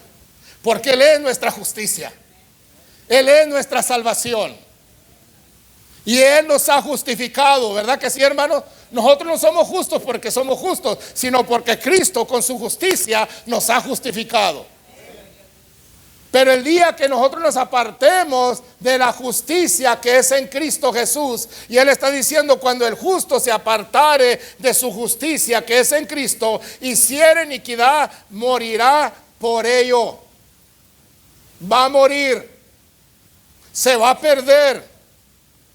porque Él es nuestra justicia. Él es nuestra salvación. Y Él nos ha justificado, ¿verdad que sí, hermanos? Nosotros no somos justos porque somos justos, sino porque Cristo con su justicia nos ha justificado. Pero el día que nosotros nos apartemos de la justicia que es en Cristo Jesús, y Él está diciendo, cuando el justo se apartare de su justicia que es en Cristo, hiciere iniquidad, morirá por ello. Va a morir. Se va a perder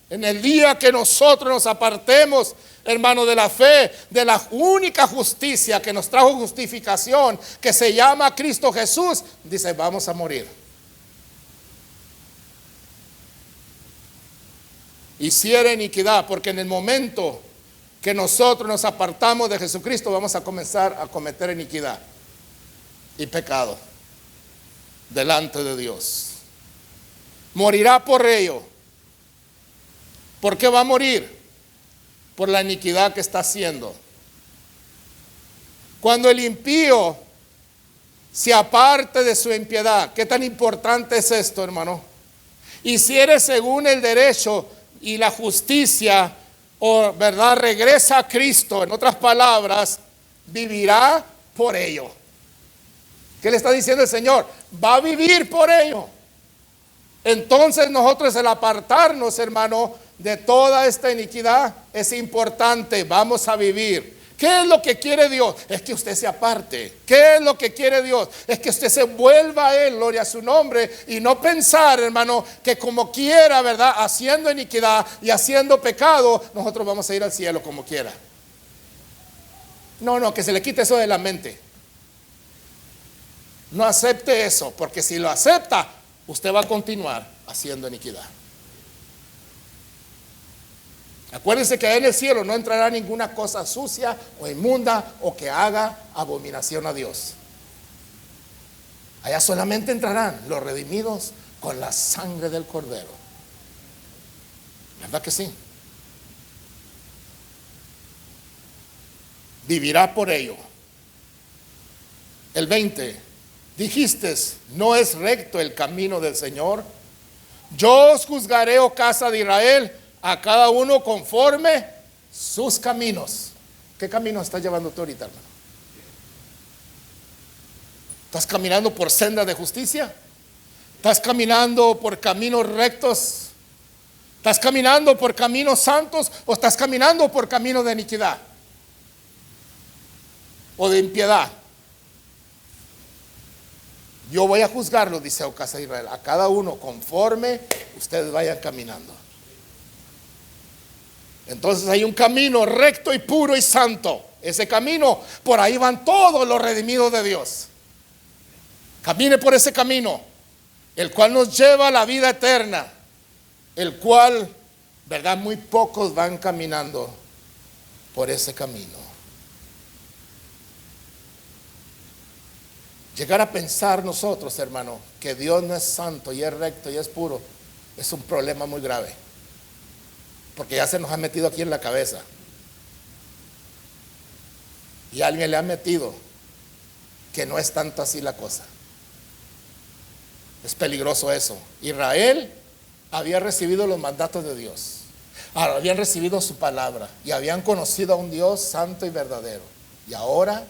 en el día que nosotros nos apartemos, hermano, de la fe, de la única justicia que nos trajo justificación, que se llama Cristo Jesús. Dice, vamos a morir. Hiciera iniquidad, porque en el momento que nosotros nos apartamos de Jesucristo, vamos a comenzar a cometer iniquidad y pecado delante de Dios. Morirá por ello. ¿Por qué va a morir? Por la iniquidad que está haciendo. Cuando el impío se aparte de su impiedad, ¿qué tan importante es esto, hermano? Hiciere según el derecho y la justicia, o verdad, regresa a Cristo, en otras palabras, vivirá por ello. ¿Qué le está diciendo el Señor? Va a vivir por ello. Entonces nosotros, el apartarnos, hermano, de toda esta iniquidad es importante. Vamos a vivir. ¿Qué es lo que quiere Dios? Es que usted se aparte. ¿Qué es lo que quiere Dios? Es que usted se vuelva a Él, gloria a su nombre, y no pensar, hermano, que como quiera, ¿verdad?, haciendo iniquidad y haciendo pecado, nosotros vamos a ir al cielo como quiera. No, que se le quite eso de la mente. No acepte eso, porque si lo acepta, usted va a continuar haciendo iniquidad. Acuérdense que en el cielo no entrará ninguna cosa sucia o inmunda o que haga abominación a Dios. Allá solamente entrarán los redimidos con la sangre del Cordero. ¿Verdad que sí? Vivirá por ello. El 20. Dijiste, no es recto el camino del Señor. Yo os juzgaré, oh casa de Israel, a cada uno conforme sus caminos. ¿Qué camino estás llevando tú ahorita, hermano? ¿Estás caminando por senda de justicia? ¿Estás caminando por caminos rectos? ¿Estás caminando por caminos santos o estás caminando por caminos de iniquidad o de impiedad? Yo voy a juzgarlo, dice, oh casa de Israel, a cada uno conforme ustedes vayan caminando. Entonces hay un camino recto y puro y santo. Ese camino, por ahí van todos los redimidos de Dios. Camine por ese camino, el cual nos lleva a la vida eterna, el cual, verdad, muy pocos van caminando por ese camino. Llegar a pensar nosotros, hermano, que Dios no es santo y es recto y es puro, es un problema muy grave, porque ya se nos ha metido aquí en la cabeza. Y alguien le ha metido que no es tanto así la cosa. Es peligroso eso. Israel había recibido los mandatos de Dios, habían recibido su palabra y habían conocido a un Dios santo y verdadero. Y ahora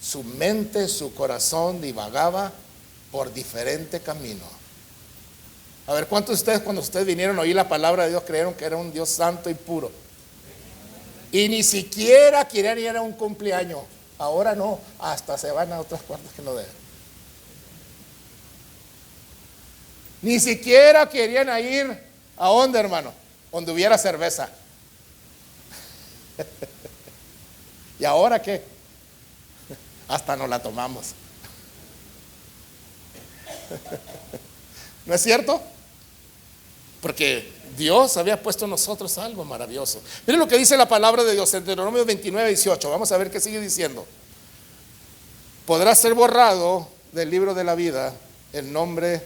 su mente, su corazón divagaba por diferente camino. A ver, ¿cuántos de ustedes cuando ustedes vinieron a oír la palabra de Dios creyeron que era un Dios santo y puro? Y ni siquiera querían ir a un cumpleaños. Ahora no, hasta se van a otras partes que no deben. Ni siquiera querían ir a dónde, hermano, donde hubiera cerveza. ¿Y ahora qué? Hasta nos la tomamos. ¿No es cierto? Porque Dios había puesto en nosotros algo maravilloso. Miren lo que dice la palabra de Dios en Deuteronomio 29:18. Vamos a ver qué sigue diciendo. Podrá ser borrado del libro de la vida el nombre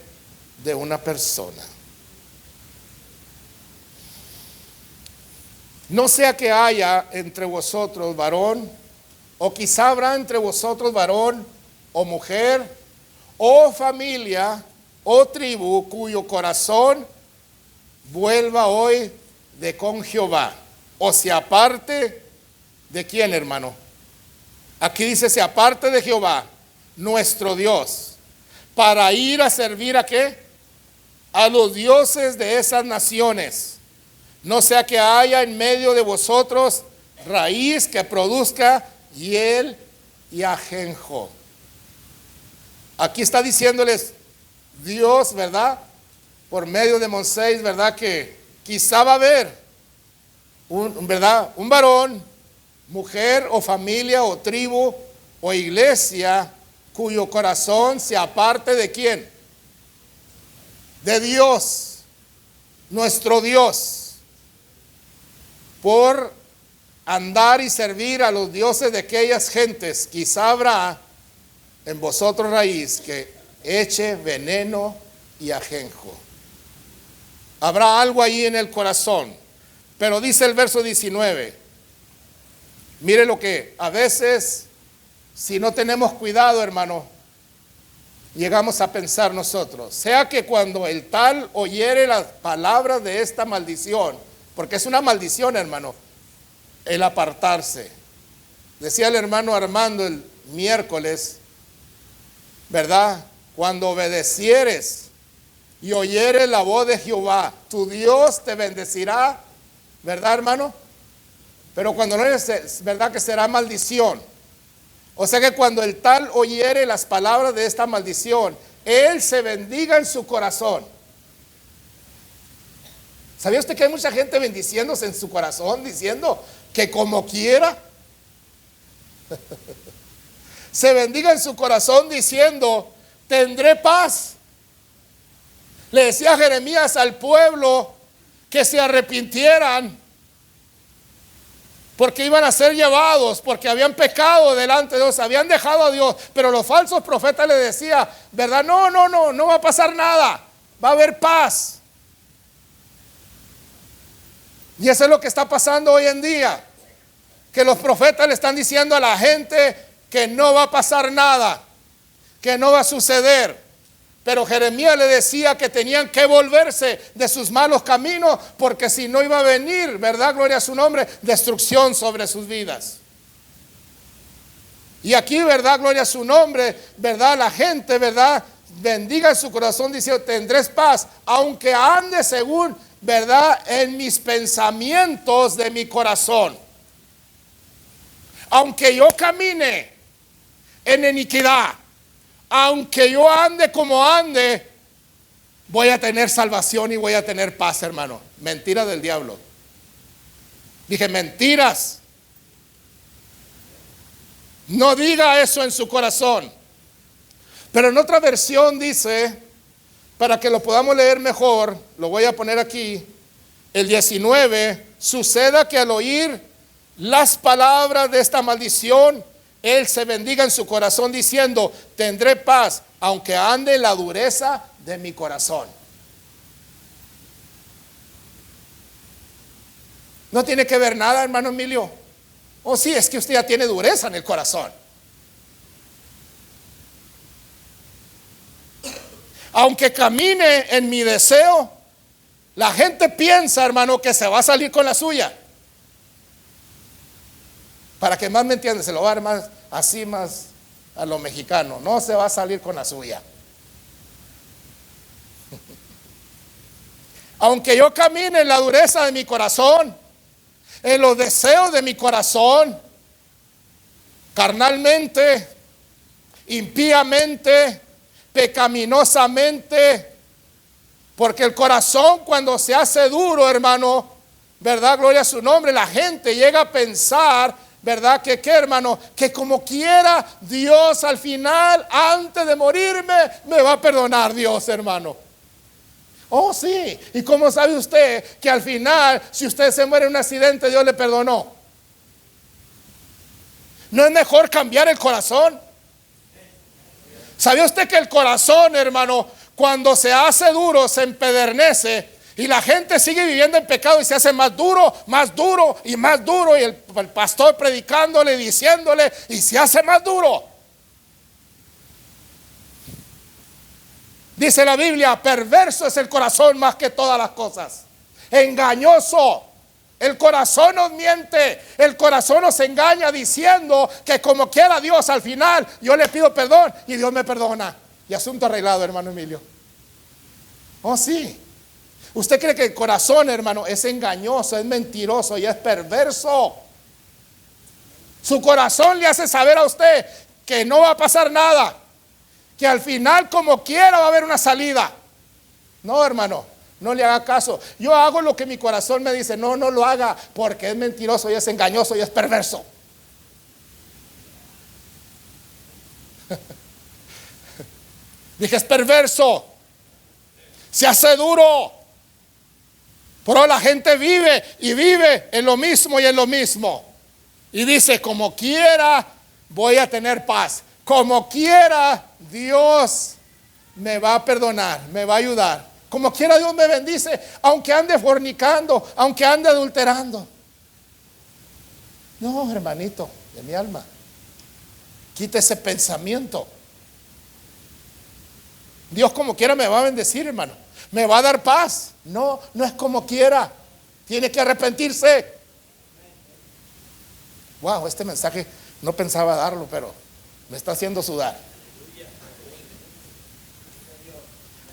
de una persona. No sea que haya entre vosotros varón, o quizá habrá entre vosotros varón o mujer, o familia, o tribu, cuyo corazón vuelva hoy de con Jehová, o se aparte de quién, hermano. Aquí dice se aparte de Jehová, nuestro Dios, para ir a servir a qué, a los dioses de esas naciones. No sea que haya en medio de vosotros raíz que produzca hiel y ajenjo. Aquí está diciéndoles Dios, ¿verdad? Por medio de Moisés, ¿verdad? Que quizá va a haber ¿verdad? Un varón, mujer o familia o tribu o iglesia cuyo corazón se aparte de quién, de Dios, nuestro Dios, por andar y servir a los dioses de aquellas gentes. Quizá habrá en vosotros raíz que eche veneno y ajenjo. Habrá algo ahí en el corazón. Pero dice el verso 19, mire lo que a veces, si no tenemos cuidado, hermano, llegamos a pensar nosotros. Sea que cuando el tal oyere las palabras de esta maldición, porque es una maldición, hermano, el apartarse. Decía el hermano Armando el miércoles, ¿verdad? Cuando obedecieres y oyeres la voz de Jehová, tu Dios te bendecirá, ¿verdad, hermano? Pero cuando no es, ¿verdad? Que será maldición. O sea que cuando el tal oyere las palabras de esta maldición, él se bendiga en su corazón. ¿Sabía usted que hay mucha gente bendiciéndose en su corazón, diciendo que como quiera? Se bendiga en su corazón diciendo, tendré paz. Le decía Jeremías al pueblo que se arrepintieran, porque iban a ser llevados, porque habían pecado delante de Dios, habían dejado a Dios. Pero los falsos profetas le decían, ¿verdad? No va a pasar nada, va a haber paz. Y eso es lo que está pasando hoy en día, que los profetas le están diciendo a la gente que no va a pasar nada, que no va a suceder. Pero Jeremías le decía que tenían que volverse de sus malos caminos, porque si no iba a venir, ¿verdad? Gloria a su nombre, destrucción sobre sus vidas. Y aquí, ¿verdad? Gloria a su nombre, ¿verdad? La gente, ¿verdad? Bendiga en su corazón diciendo, tendré paz, aunque ande según, ¿verdad? En mis pensamientos de mi corazón. Aunque yo camine en iniquidad, aunque yo ande como ande, voy a tener salvación y voy a tener paz, hermano. Mentira del diablo. Dije, mentiras. No diga eso en su corazón. Pero en otra versión dice, para que lo podamos leer mejor, lo voy a poner aquí, el 19, suceda que al oír las palabras de esta maldición, él se bendiga en su corazón diciendo, tendré paz, aunque ande en la dureza de mi corazón. No tiene que ver nada, hermano Emilio. Oh, sí, es que usted ya tiene dureza en el corazón. Aunque camine en mi deseo, la gente piensa, hermano, que se va a salir con la suya. Para que más me entiendan, se lo va a dar más así, más a lo mexicano. No se va a salir con la suya. Aunque yo camine en la dureza de mi corazón, en los deseos de mi corazón, carnalmente, impíamente, pecaminosamente, porque el corazón cuando se hace duro, hermano, ¿verdad? Gloria a su nombre, la gente llega a pensar, ¿verdad? Que qué, hermano, que como quiera Dios al final, antes de morirme, me va a perdonar Dios, hermano. Oh, sí. ¿Y cómo sabe usted que al final, si usted se muere en un accidente, Dios le perdonó? ¿No es mejor cambiar el corazón? ¿Sabía usted que el corazón, hermano, cuando se hace duro, se empedernece y la gente sigue viviendo en pecado y se hace más duro y más duro, y el pastor predicándole, diciéndole, y se hace más duro? Dice la Biblia, perverso es el corazón más que todas las cosas, engañoso. El corazón nos miente, el corazón nos engaña diciendo que como quiera Dios al final, yo le pido perdón y Dios me perdona. Y asunto arreglado, hermano Emilio. Oh, sí. ¿Usted cree que el corazón, hermano, es engañoso, es mentiroso y es perverso? Su corazón le hace saber a usted que no va a pasar nada, que al final como quiera va a haber una salida. No, hermano. No le haga caso. Yo hago lo que mi corazón me dice. No, no lo haga, porque es mentiroso y es engañoso y es perverso. Dije, es perverso. Se hace duro. Pero la gente vive y vive en lo mismo y en lo mismo. Y dice, como quiera voy a tener paz. Como quiera Dios me va a perdonar, me va a ayudar. Como quiera Dios me bendice, aunque ande fornicando, aunque ande adulterando. No, hermanito de mi alma, quita ese pensamiento. Dios como quiera me va a bendecir, hermano. Me va a dar paz. No, no es como quiera. Tiene que arrepentirse. Wow, este mensaje no pensaba darlo, pero me está haciendo sudar.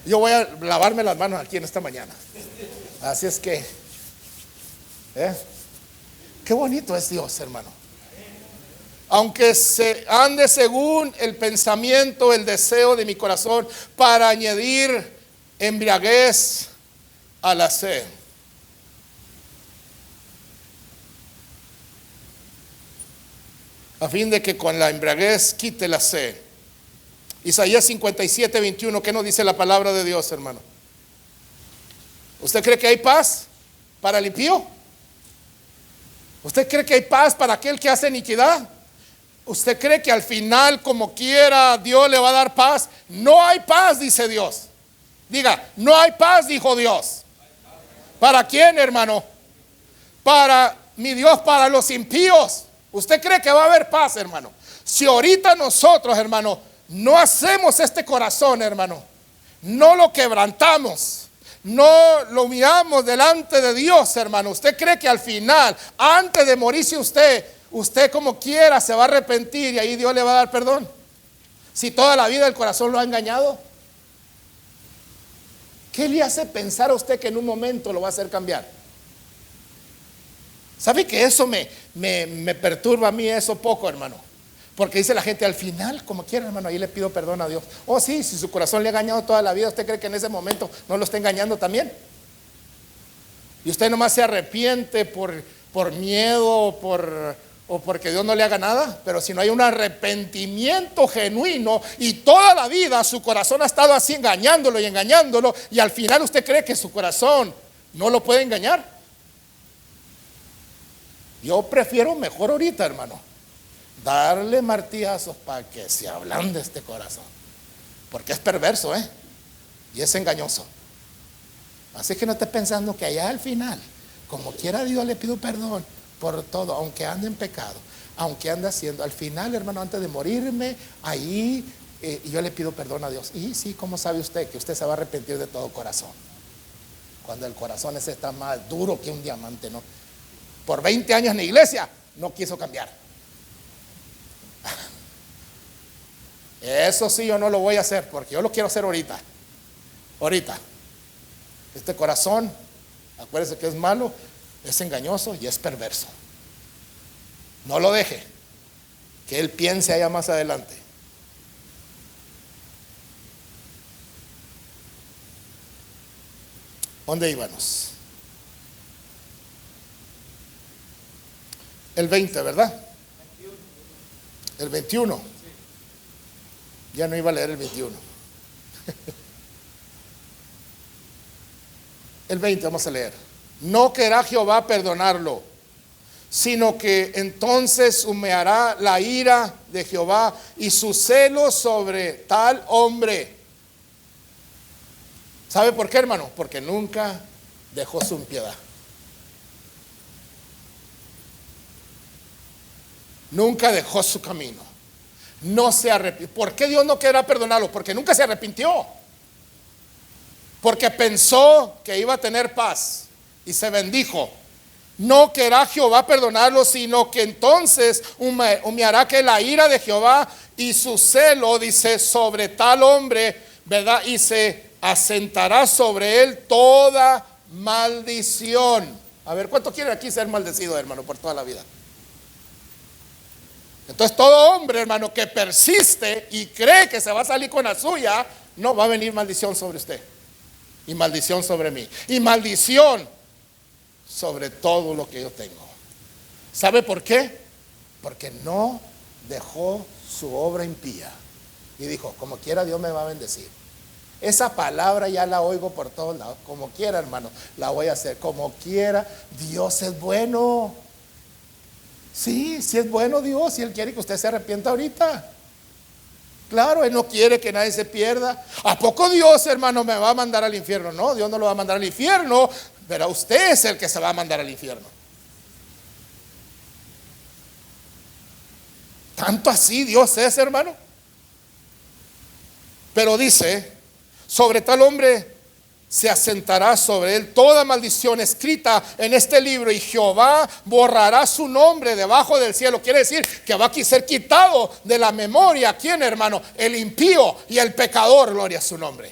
Yo voy a lavarme las manos aquí en esta mañana. Así es que, qué bonito es Dios, hermano. Aunque se ande según el pensamiento, el deseo de mi corazón, para añadir embriaguez a la sed. A fin de que con la embriaguez quite la sed. Isaías 57, 21, ¿qué nos dice la palabra de Dios, hermano? ¿Usted cree que hay paz para el impío? ¿Usted cree que hay paz para aquel que hace iniquidad? ¿Usted cree que al final, como quiera, Dios le va a dar paz? No hay paz, dice Dios. Diga, no hay paz, dijo Dios. ¿Para quién, hermano? Para mi Dios, para los impíos. ¿Usted cree que va a haber paz, hermano? Si ahorita nosotros, hermano, no hacemos este corazón, hermano, no lo quebrantamos, no lo miramos delante de Dios, hermano, ¿usted cree que al final, antes de morirse usted como quiera se va a arrepentir y ahí Dios le va a dar perdón? Si toda la vida el corazón lo ha engañado, ¿qué le hace pensar a usted que en un momento lo va a hacer cambiar? ¿Sabe que eso me perturba a mí eso poco, hermano? Porque dice la gente, al final, como quiera, hermano, ahí le pido perdón a Dios. Oh, sí, si su corazón le ha engañado toda la vida, ¿usted cree que en ese momento no lo está engañando también? Y usted nomás se arrepiente por miedo o porque Dios no le haga nada. Pero si no hay un arrepentimiento genuino y toda la vida su corazón ha estado así engañándolo y al final usted cree que su corazón no lo puede engañar. Yo prefiero mejor ahorita, hermano, darle martillazos para que se ablande este corazón, porque es perverso, y es engañoso. Así que no esté pensando que allá al final Como quiera Dios le pido perdón por todo, aunque ande en pecado, aunque ande haciendo. Al final, hermano, antes de morirme, ahí yo le pido perdón a Dios. Y sí, ¿cómo sabe usted que usted se va a arrepentir de todo corazón? Cuando el corazón ese está más duro que un diamante, ¿no? Por 20 años en la iglesia no quiso cambiar. Eso sí, yo no lo voy a hacer, porque yo lo quiero hacer ahorita. Ahorita. Este corazón, acuérdese que es malo, es engañoso y es perverso. No lo deje, que él piense allá más adelante. ¿Dónde íbamos? El 20, ¿verdad? El 21. Ya no iba a leer el 21. El 20 vamos a leer. No querrá Jehová perdonarlo, sino que entonces humeará la ira de Jehová y su celo sobre tal hombre. ¿Sabe por qué, hermano? Porque nunca dejó su impiedad. Nunca dejó su camino. No se arrepintió. ¿Por qué Dios no querrá perdonarlo? Porque nunca se arrepintió. Porque pensó que iba a tener paz y se bendijo. No querrá Jehová perdonarlo, sino que entonces humeará que la ira de Jehová y su celo, dice, sobre tal hombre, ¿verdad? Y se asentará sobre él toda maldición. A ver, ¿cuánto quiere aquí ser maldecido, hermano, por toda la vida? Entonces todo hombre, hermano, que persiste y cree que se va a salir con la suya, no va a venir maldición sobre usted. Y maldición sobre mí. Y maldición sobre todo lo que yo tengo. ¿Sabe por qué? Porque no dejó su obra impía. Y dijo, como quiera Dios me va a bendecir. Esa palabra ya la oigo por todos lados. Como quiera, hermano, la voy a hacer. Como quiera, Dios es bueno. Sí, sí es bueno Dios. Y Él quiere que usted se arrepienta ahorita. Claro, Él no quiere que nadie se pierda. ¿A poco Dios, hermano, me va a mandar al infierno? No, Dios no lo va a mandar al infierno, pero usted es el que se va a mandar al infierno. Tanto así Dios es, hermano. Pero dice, sobre tal hombre se asentará sobre él toda maldición escrita en este libro, y Jehová borrará su nombre debajo del cielo. Quiere decir que va a ser quitado de la memoria. ¿Quién, hermano? El impío y el pecador, gloria a su nombre.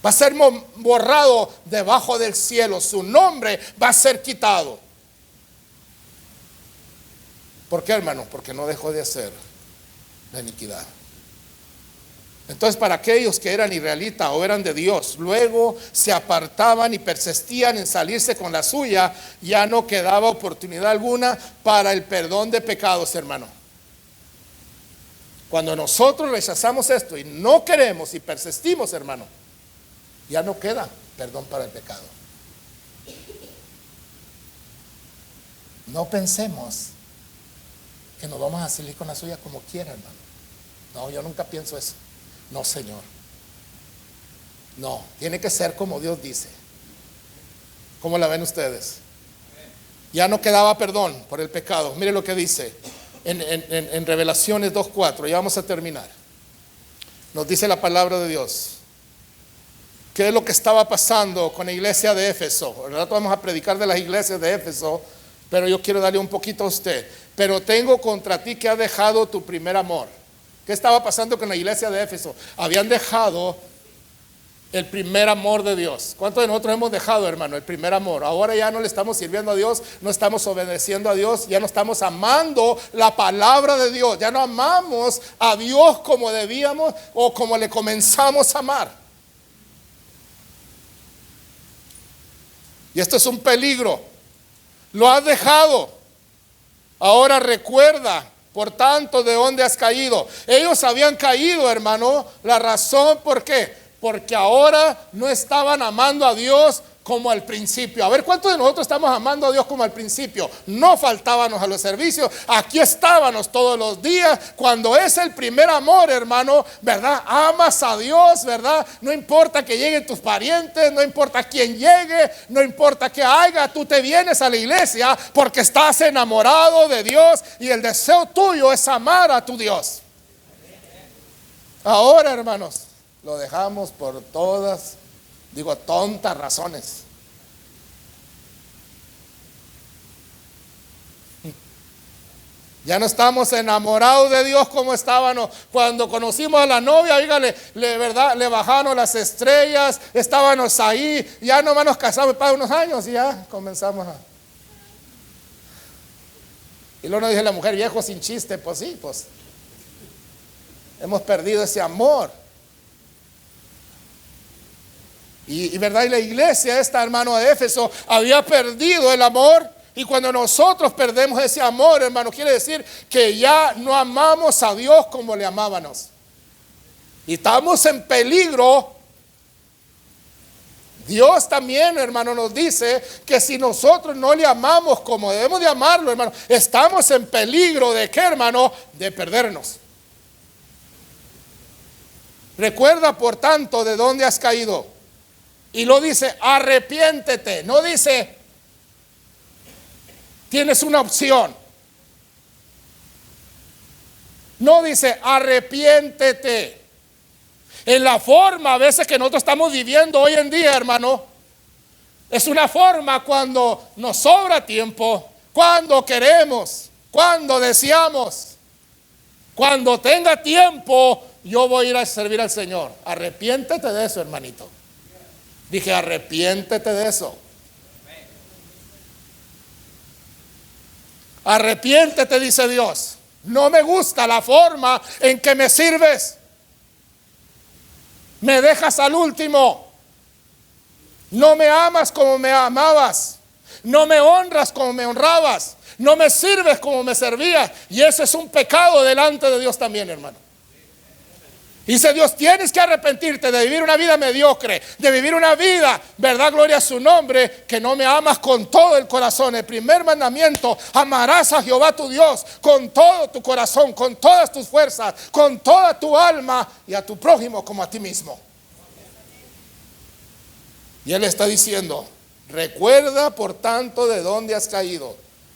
Va a ser borrado debajo del cielo. Su nombre va a ser quitado. ¿Por qué, hermano? Porque no dejó de hacer la iniquidad. Entonces, para aquellos que eran israelitas o eran de Dios, luego se apartaban y persistían en salirse con la suya, ya no quedaba oportunidad alguna para el perdón de pecados, hermano. Cuando nosotros rechazamos esto y no queremos y persistimos, hermano, ya no queda perdón para el pecado. No pensemos que nos vamos a salir con la suya como quiera, hermano. No, yo nunca pienso eso. No, Señor. No, tiene que ser como Dios dice. ¿Cómo la ven ustedes? Ya no quedaba perdón por el pecado. Mire lo que dice en Revelaciones 2:4. Ya vamos a terminar. Nos dice la palabra de Dios. ¿Qué es lo que estaba pasando con la iglesia de Éfeso? Al rato vamos a predicar de las iglesias de Éfeso, pero yo quiero darle un poquito a usted. Pero tengo contra ti que has dejado tu primer amor. ¿Qué estaba pasando con la iglesia de Éfeso? Habían dejado el primer amor de Dios. ¿Cuántos de nosotros hemos dejado, hermano, el primer amor? Ahora ya no le estamos sirviendo a Dios, no estamos obedeciendo a Dios, ya no estamos amando la palabra de Dios, ya no amamos a Dios como debíamos o como le comenzamos a amar. Y esto es un peligro. Lo has dejado. Ahora recuerda. Por tanto, ¿de dónde has caído? Ellos habían caído, hermano. La razón, ¿por qué? Porque ahora no estaban amando a Dios como al principio. A ver, ¿cuántos de nosotros estamos amando a Dios como al principio? No faltábamos a los servicios, aquí estábamos todos los días. Cuando es el primer amor, hermano, ¿verdad? Amas a Dios, ¿verdad? No importa que lleguen tus parientes, no importa quién llegue, no importa qué haga, tú te vienes a la iglesia porque estás enamorado de Dios y el deseo tuyo es amar a tu Dios. Ahora, hermanos, lo dejamos por todas, tontas razones. Ya no estamos enamorados de Dios como estábamos cuando conocimos a la novia. Dígale, ¿verdad? Le bajaron las estrellas, estábamos ahí, ya nomás nos casamos para unos años y ya comenzamos a... Y luego nos dice la mujer, viejo sin chiste. Pues sí, pues hemos perdido ese amor. Y verdad, y la iglesia esta, hermano, de Éfeso había perdido el amor. Y cuando nosotros perdemos ese amor, hermano, quiere decir que ya no amamos a Dios como le amábamos. Y estamos en peligro. Dios también, hermano, nos dice que si nosotros no le amamos como debemos de amarlo, hermano, estamos en peligro de ¿qué, hermano? De perdernos. Recuerda, por tanto, de dónde has caído. Y lo dice, arrepiéntete. No dice, tienes una opción. No dice, arrepiéntete. En la forma a veces que nosotros estamos viviendo hoy en día, hermano, es una forma cuando nos sobra tiempo, cuando queremos, cuando deseamos, cuando tenga tiempo, yo voy a ir a servir al Señor. Arrepiéntete de eso, hermanito. Dije, arrepiéntete de eso. Arrepiéntete, dice Dios. No me gusta la forma en que me sirves. Me dejas al último. No me amas como me amabas. No me honras como me honrabas. No me sirves como me servías. Y eso es un pecado delante de Dios también, hermano. Dice Dios, tienes que arrepentirte de vivir una vida mediocre, de vivir una vida, verdad, gloria a su nombre, que no me amas con todo el corazón. El primer mandamiento, amarás a Jehová tu Dios con todo tu corazón, con todas tus fuerzas, con toda tu alma y a tu prójimo como a ti mismo. Y Él está diciendo, recuerda por tanto de dónde has caído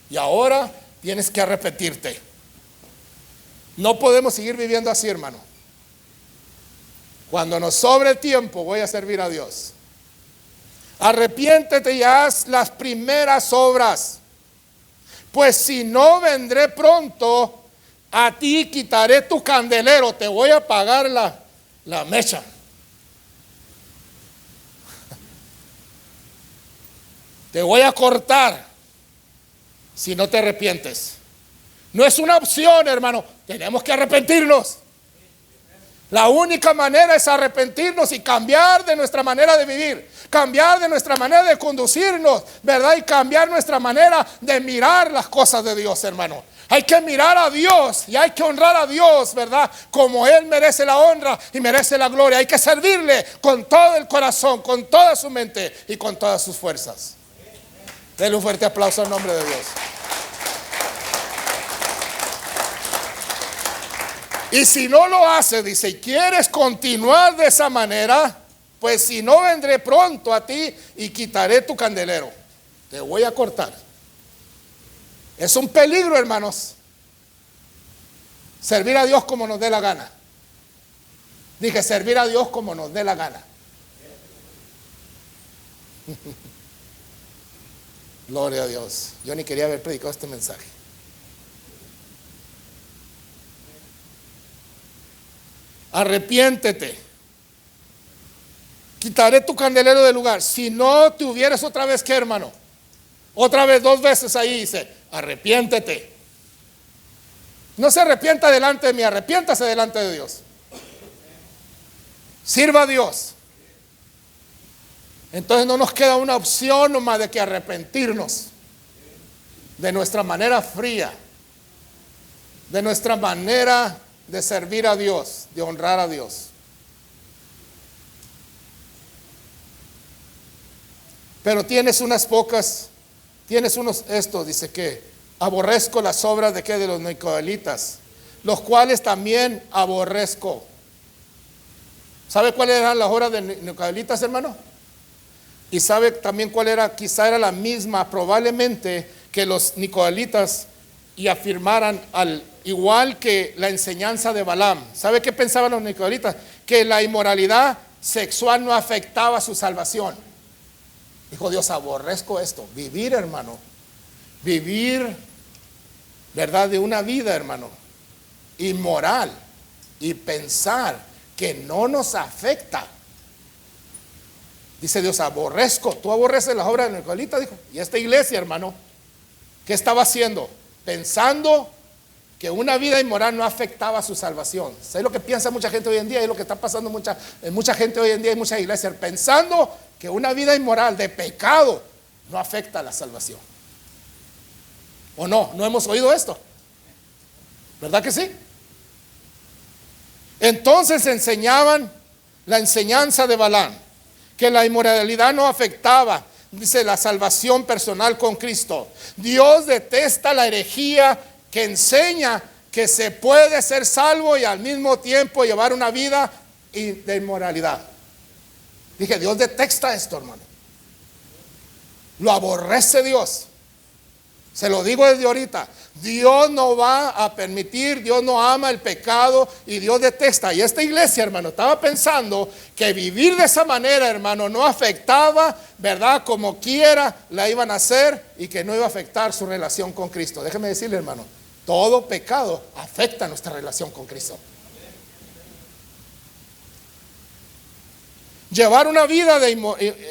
y ahora tienes que arrepentirte. No podemos seguir viviendo así, hermano. Cuando nos sobre tiempo voy a servir a Dios. Arrepiéntete y haz las primeras obras. Pues si no vendré pronto, a ti quitaré tu candelero. Te voy a apagar la mecha. Te voy a cortar si no te arrepientes. No es una opción, hermano. Tenemos que arrepentirnos. La única manera es arrepentirnos y cambiar de nuestra manera de vivir, cambiar de nuestra manera de conducirnos, ¿verdad? Y cambiar nuestra manera de mirar las cosas de Dios, hermano. Hay que mirar a Dios y hay que honrar a Dios, ¿verdad? Como Él merece la honra y merece la gloria. Hay que servirle con todo el corazón, con toda su mente y con todas sus fuerzas. Denle un fuerte aplauso al nombre de Dios. Y si no lo haces, dice, y quieres continuar de esa manera, pues si no vendré pronto a ti y quitaré tu candelero. Te voy a cortar. Es un peligro, hermanos, servir a Dios como nos dé la gana. Dije, servir a Dios como nos dé la gana. Gloria a Dios. Yo ni quería haber predicado este mensaje. Arrepiéntete. Quitaré tu candelero del lugar. Si no te hubieras otra vez, ¿qué, hermano? Otra vez, 2 veces ahí dice, arrepiéntete. No se arrepienta delante de mí, arrepiéntase delante de Dios. Sirva a Dios. Entonces no nos queda una opción nomás de que arrepentirnos de nuestra manera fría, de nuestra manera de servir a Dios, de honrar a Dios. Pero tienes unos, dice que aborrezco las obras de los nicolaítas, los cuales también aborrezco. ¿Sabe cuáles eran las obras de nicolaítas, hermano? Y sabe también cuál era, quizá era la misma, probablemente, que los nicolaítas y afirmaran al igual que la enseñanza de Balaam. ¿Sabe qué pensaban los nicolaítas? Que la inmoralidad sexual no afectaba su salvación. Dijo Dios, aborrezco esto. Vivir, hermano, vivir, ¿verdad? De una vida, hermano, inmoral, y pensar que no nos afecta. Dice Dios, aborrezco. Tú aborreces las obras de los nicolaítas, dijo. Y esta iglesia, hermano, ¿qué estaba haciendo? Pensando que una vida inmoral no afectaba su salvación. ¿Sabes lo que piensa mucha gente hoy en día? Es lo que está pasando en mucha gente hoy en día, en muchas iglesias, pensando que una vida inmoral de pecado no afecta la salvación. ¿O no? ¿No hemos oído esto? ¿Verdad que sí? Entonces enseñaban la enseñanza de Balaam, que la inmoralidad no afectaba, dice, la salvación personal con Cristo. Dios detesta la herejía que enseña que se puede ser salvo y al mismo tiempo llevar una vida de inmoralidad. Dije, Dios detesta esto, hermano. Lo aborrece Dios. Se lo digo desde ahorita. Dios no va a permitir, Dios no ama el pecado y Dios detesta. Y esta iglesia, hermano, estaba pensando que vivir de esa manera, hermano, no afectaba, ¿verdad? Como quiera la iban a hacer y que no iba a afectar su relación con Cristo. Déjeme decirle, hermano, todo pecado afecta nuestra relación con Cristo. Llevar una vida de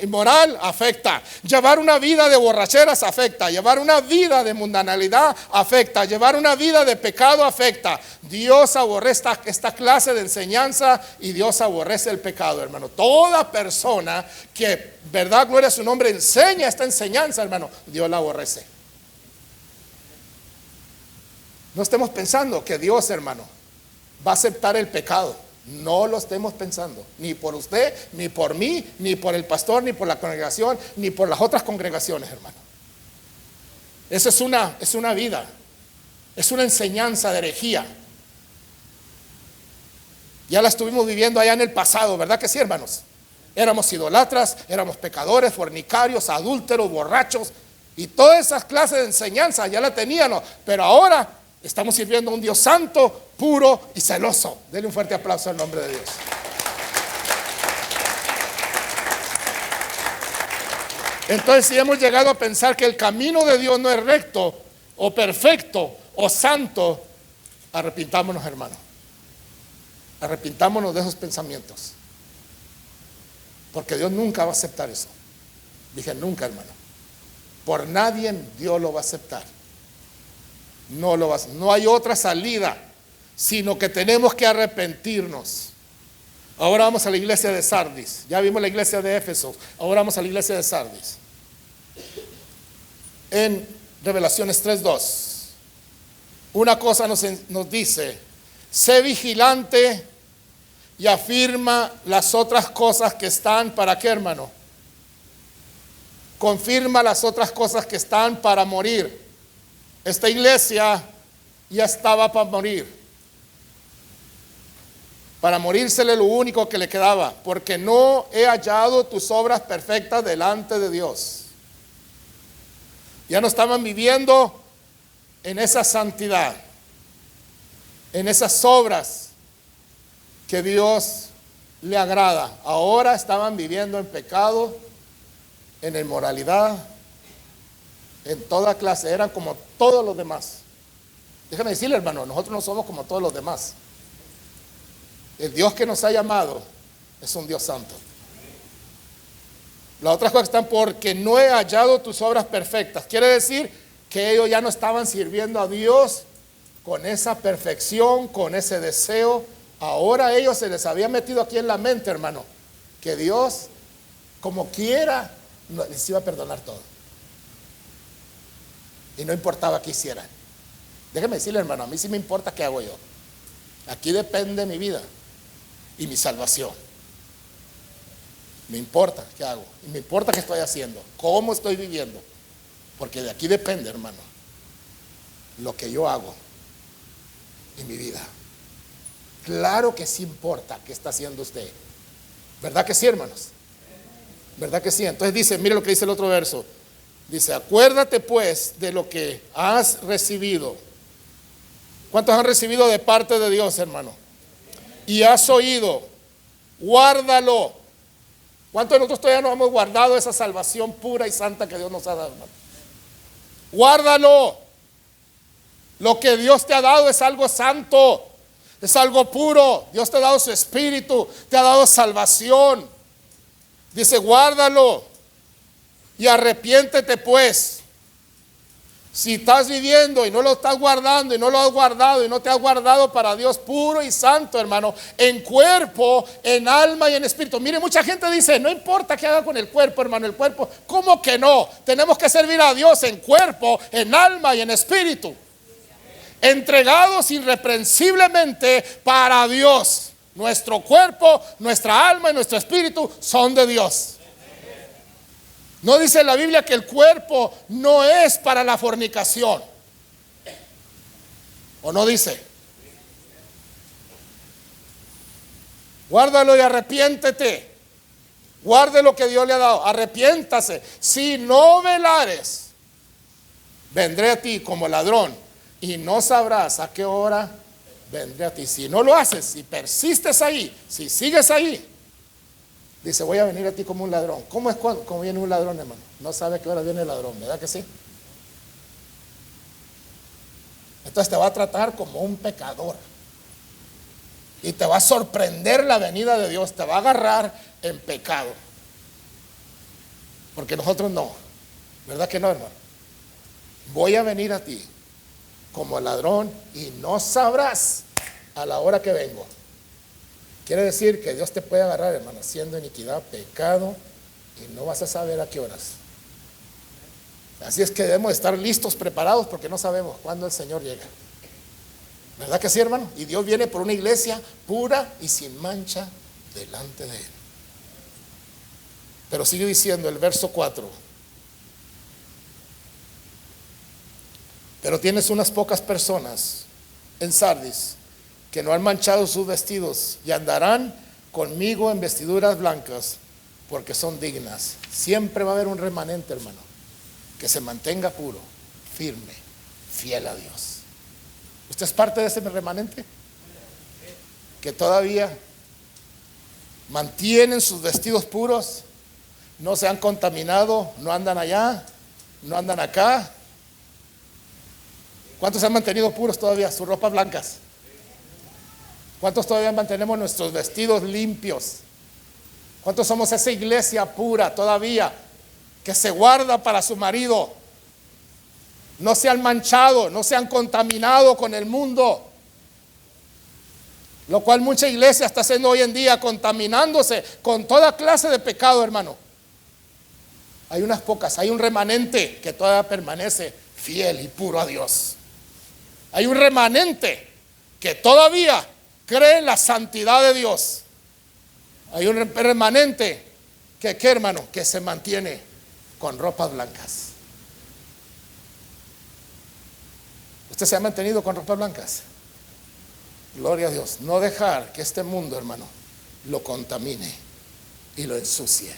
inmoral afecta. Llevar una vida de borracheras afecta. Llevar una vida de mundanalidad afecta. Llevar una vida de pecado afecta. Dios aborrece esta clase de enseñanza y Dios aborrece el pecado, hermano. Toda persona que, verdad, gloria a su nombre, enseña esta enseñanza, hermano, Dios la aborrece. No estemos pensando que Dios, hermano, va a aceptar el pecado. No lo estemos pensando, ni por usted, ni por mí, ni por el pastor, ni por la congregación, ni por las otras congregaciones, hermano. Esa es una vida, es una enseñanza de herejía. Ya la estuvimos viviendo allá en el pasado, ¿verdad que sí, hermanos? Éramos idolatras, éramos pecadores, fornicarios, adúlteros, borrachos, y todas esas clases de enseñanza ya la teníamos, pero ahora estamos sirviendo a un Dios santo, puro y celoso. Denle un fuerte aplauso al nombre de Dios. Entonces, si hemos llegado a pensar que el camino de Dios no es recto o perfecto o santo, arrepintámonos, hermano. Arrepintámonos de esos pensamientos. Porque Dios nunca va a aceptar eso. Dije nunca, hermano. Por nadie Dios lo va a aceptar. No hay otra salida, sino que tenemos que arrepentirnos. Ahora vamos a la iglesia de Sardis. Ya vimos la iglesia de Éfeso. Ahora vamos a la iglesia de Sardis. En Revelaciones 3:2, una cosa nos dice: sé vigilante y afirma las otras cosas que están, ¿para qué, hermano? Confirma las otras cosas que están para morir. Esta iglesia ya estaba para morir. Para morírsele lo único que le quedaba, porque no he hallado tus obras perfectas delante de Dios. Ya no estaban viviendo en esa santidad, en esas obras que Dios le agrada. Ahora estaban viviendo en pecado, en inmoralidad, en toda clase. Eran como todos los demás. Déjame decirle, hermano, nosotros no somos como todos los demás. El Dios que nos ha llamado es un Dios santo. Las otras cosas están porque no he hallado tus obras perfectas. Quiere decir que ellos ya no estaban sirviendo a Dios con esa perfección, con ese deseo. Ahora a ellos se les había metido aquí en la mente, hermano, que Dios, como quiera, les iba a perdonar todo. Y no importaba qué hicieran. Déjeme decirle, hermano, a mí sí me importa qué hago yo. Aquí depende mi vida y mi salvación. Me importa qué hago. Y me importa qué estoy haciendo. Cómo estoy viviendo. Porque de aquí depende, hermano, lo que yo hago en mi vida. Claro que sí importa qué está haciendo usted. ¿Verdad que sí, hermanos? ¿Verdad que sí? Entonces dice, mire lo que dice el otro verso. Dice, acuérdate pues de lo que has recibido. ¿Cuántos han recibido de parte de Dios, hermano? Y has oído. Guárdalo. ¿Cuántos de nosotros todavía no hemos guardado esa salvación pura y santa que Dios nos ha dado, hermano? Guárdalo. Lo que Dios te ha dado es algo santo, es algo puro. Dios te ha dado su espíritu, te ha dado salvación. Dice, guárdalo y arrepiéntete pues. Si estás viviendo y no lo estás guardando y no lo has guardado y no te has guardado para Dios puro y santo, hermano, en cuerpo, en alma y en espíritu. Mire, mucha gente dice, no importa qué haga con el cuerpo, hermano, el cuerpo. ¿Cómo que no? Tenemos que servir a Dios en cuerpo, en alma y en espíritu. Entregados irreprensiblemente para Dios. Nuestro cuerpo, nuestra alma y nuestro espíritu son de Dios. No dice la Biblia que el cuerpo no es para la fornicación. ¿O no dice? Guárdalo y arrepiéntete. Guarde lo que Dios le ha dado. Arrepiéntase. Si no velares, vendré a ti como ladrón y no sabrás a qué hora vendré a ti. Si no lo haces, si persistes ahí, si sigues ahí, dice, voy a venir a ti como un ladrón. ¿Cómo es cuando viene un ladrón, hermano? No sabe a qué hora viene el ladrón, ¿verdad que sí? Entonces te va a tratar como un pecador. Y te va a sorprender la venida de Dios. Te va a agarrar en pecado. Porque nosotros no. ¿Verdad que no, hermano? Voy a venir a ti como ladrón y no sabrás a la hora que vengo. Quiere decir que Dios te puede agarrar, hermano, haciendo iniquidad, pecado, y no vas a saber a qué horas. Así es que debemos estar listos, preparados, porque no sabemos cuándo el Señor llega. ¿Verdad que sí, hermano? Y Dios viene por una iglesia pura y sin mancha delante de Él. Pero sigue diciendo el verso 4. Pero tienes unas pocas personas en Sardis que no han manchado sus vestidos y andarán conmigo en vestiduras blancas porque son dignas. Siempre va a haber un remanente, hermano, que se mantenga puro, firme, fiel a Dios. ¿Usted es parte de ese remanente? Que todavía mantienen sus vestidos puros, no se han contaminado, no andan allá, no andan acá. ¿Cuántos se han mantenido puros todavía? Sus ropas blancas. ¿Cuántos todavía mantenemos nuestros vestidos limpios? ¿Cuántos somos esa iglesia pura todavía que se guarda para su marido? No se han manchado, no se han contaminado con el mundo. Lo cual mucha iglesia está haciendo hoy en día, contaminándose con toda clase de pecado, hermano. Hay unas pocas, hay un remanente que todavía permanece fiel y puro a Dios. Hay un remanente que todavía cree en la santidad de Dios. Hay un remanente que, ¿qué, hermano? Que se mantiene con ropas blancas. ¿Usted se ha mantenido con ropas blancas? Gloria a Dios. No dejar que este mundo, hermano, lo contamine y lo ensucie.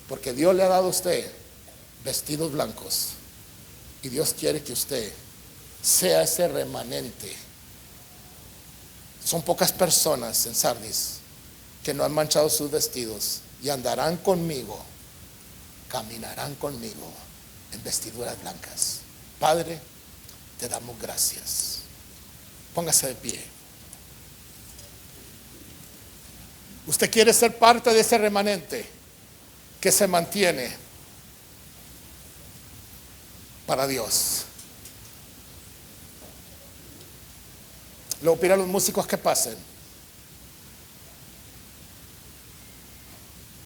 Porque Dios le ha dado a usted vestidos blancos. Y Dios quiere que usted sea ese remanente. Son pocas personas en Sardis que no han manchado sus vestidos y andarán conmigo, caminarán conmigo en vestiduras blancas. Padre, te damos gracias. Póngase de pie. Usted quiere ser parte de ese remanente que se mantiene para Dios. Luego pida a los músicos que pasen.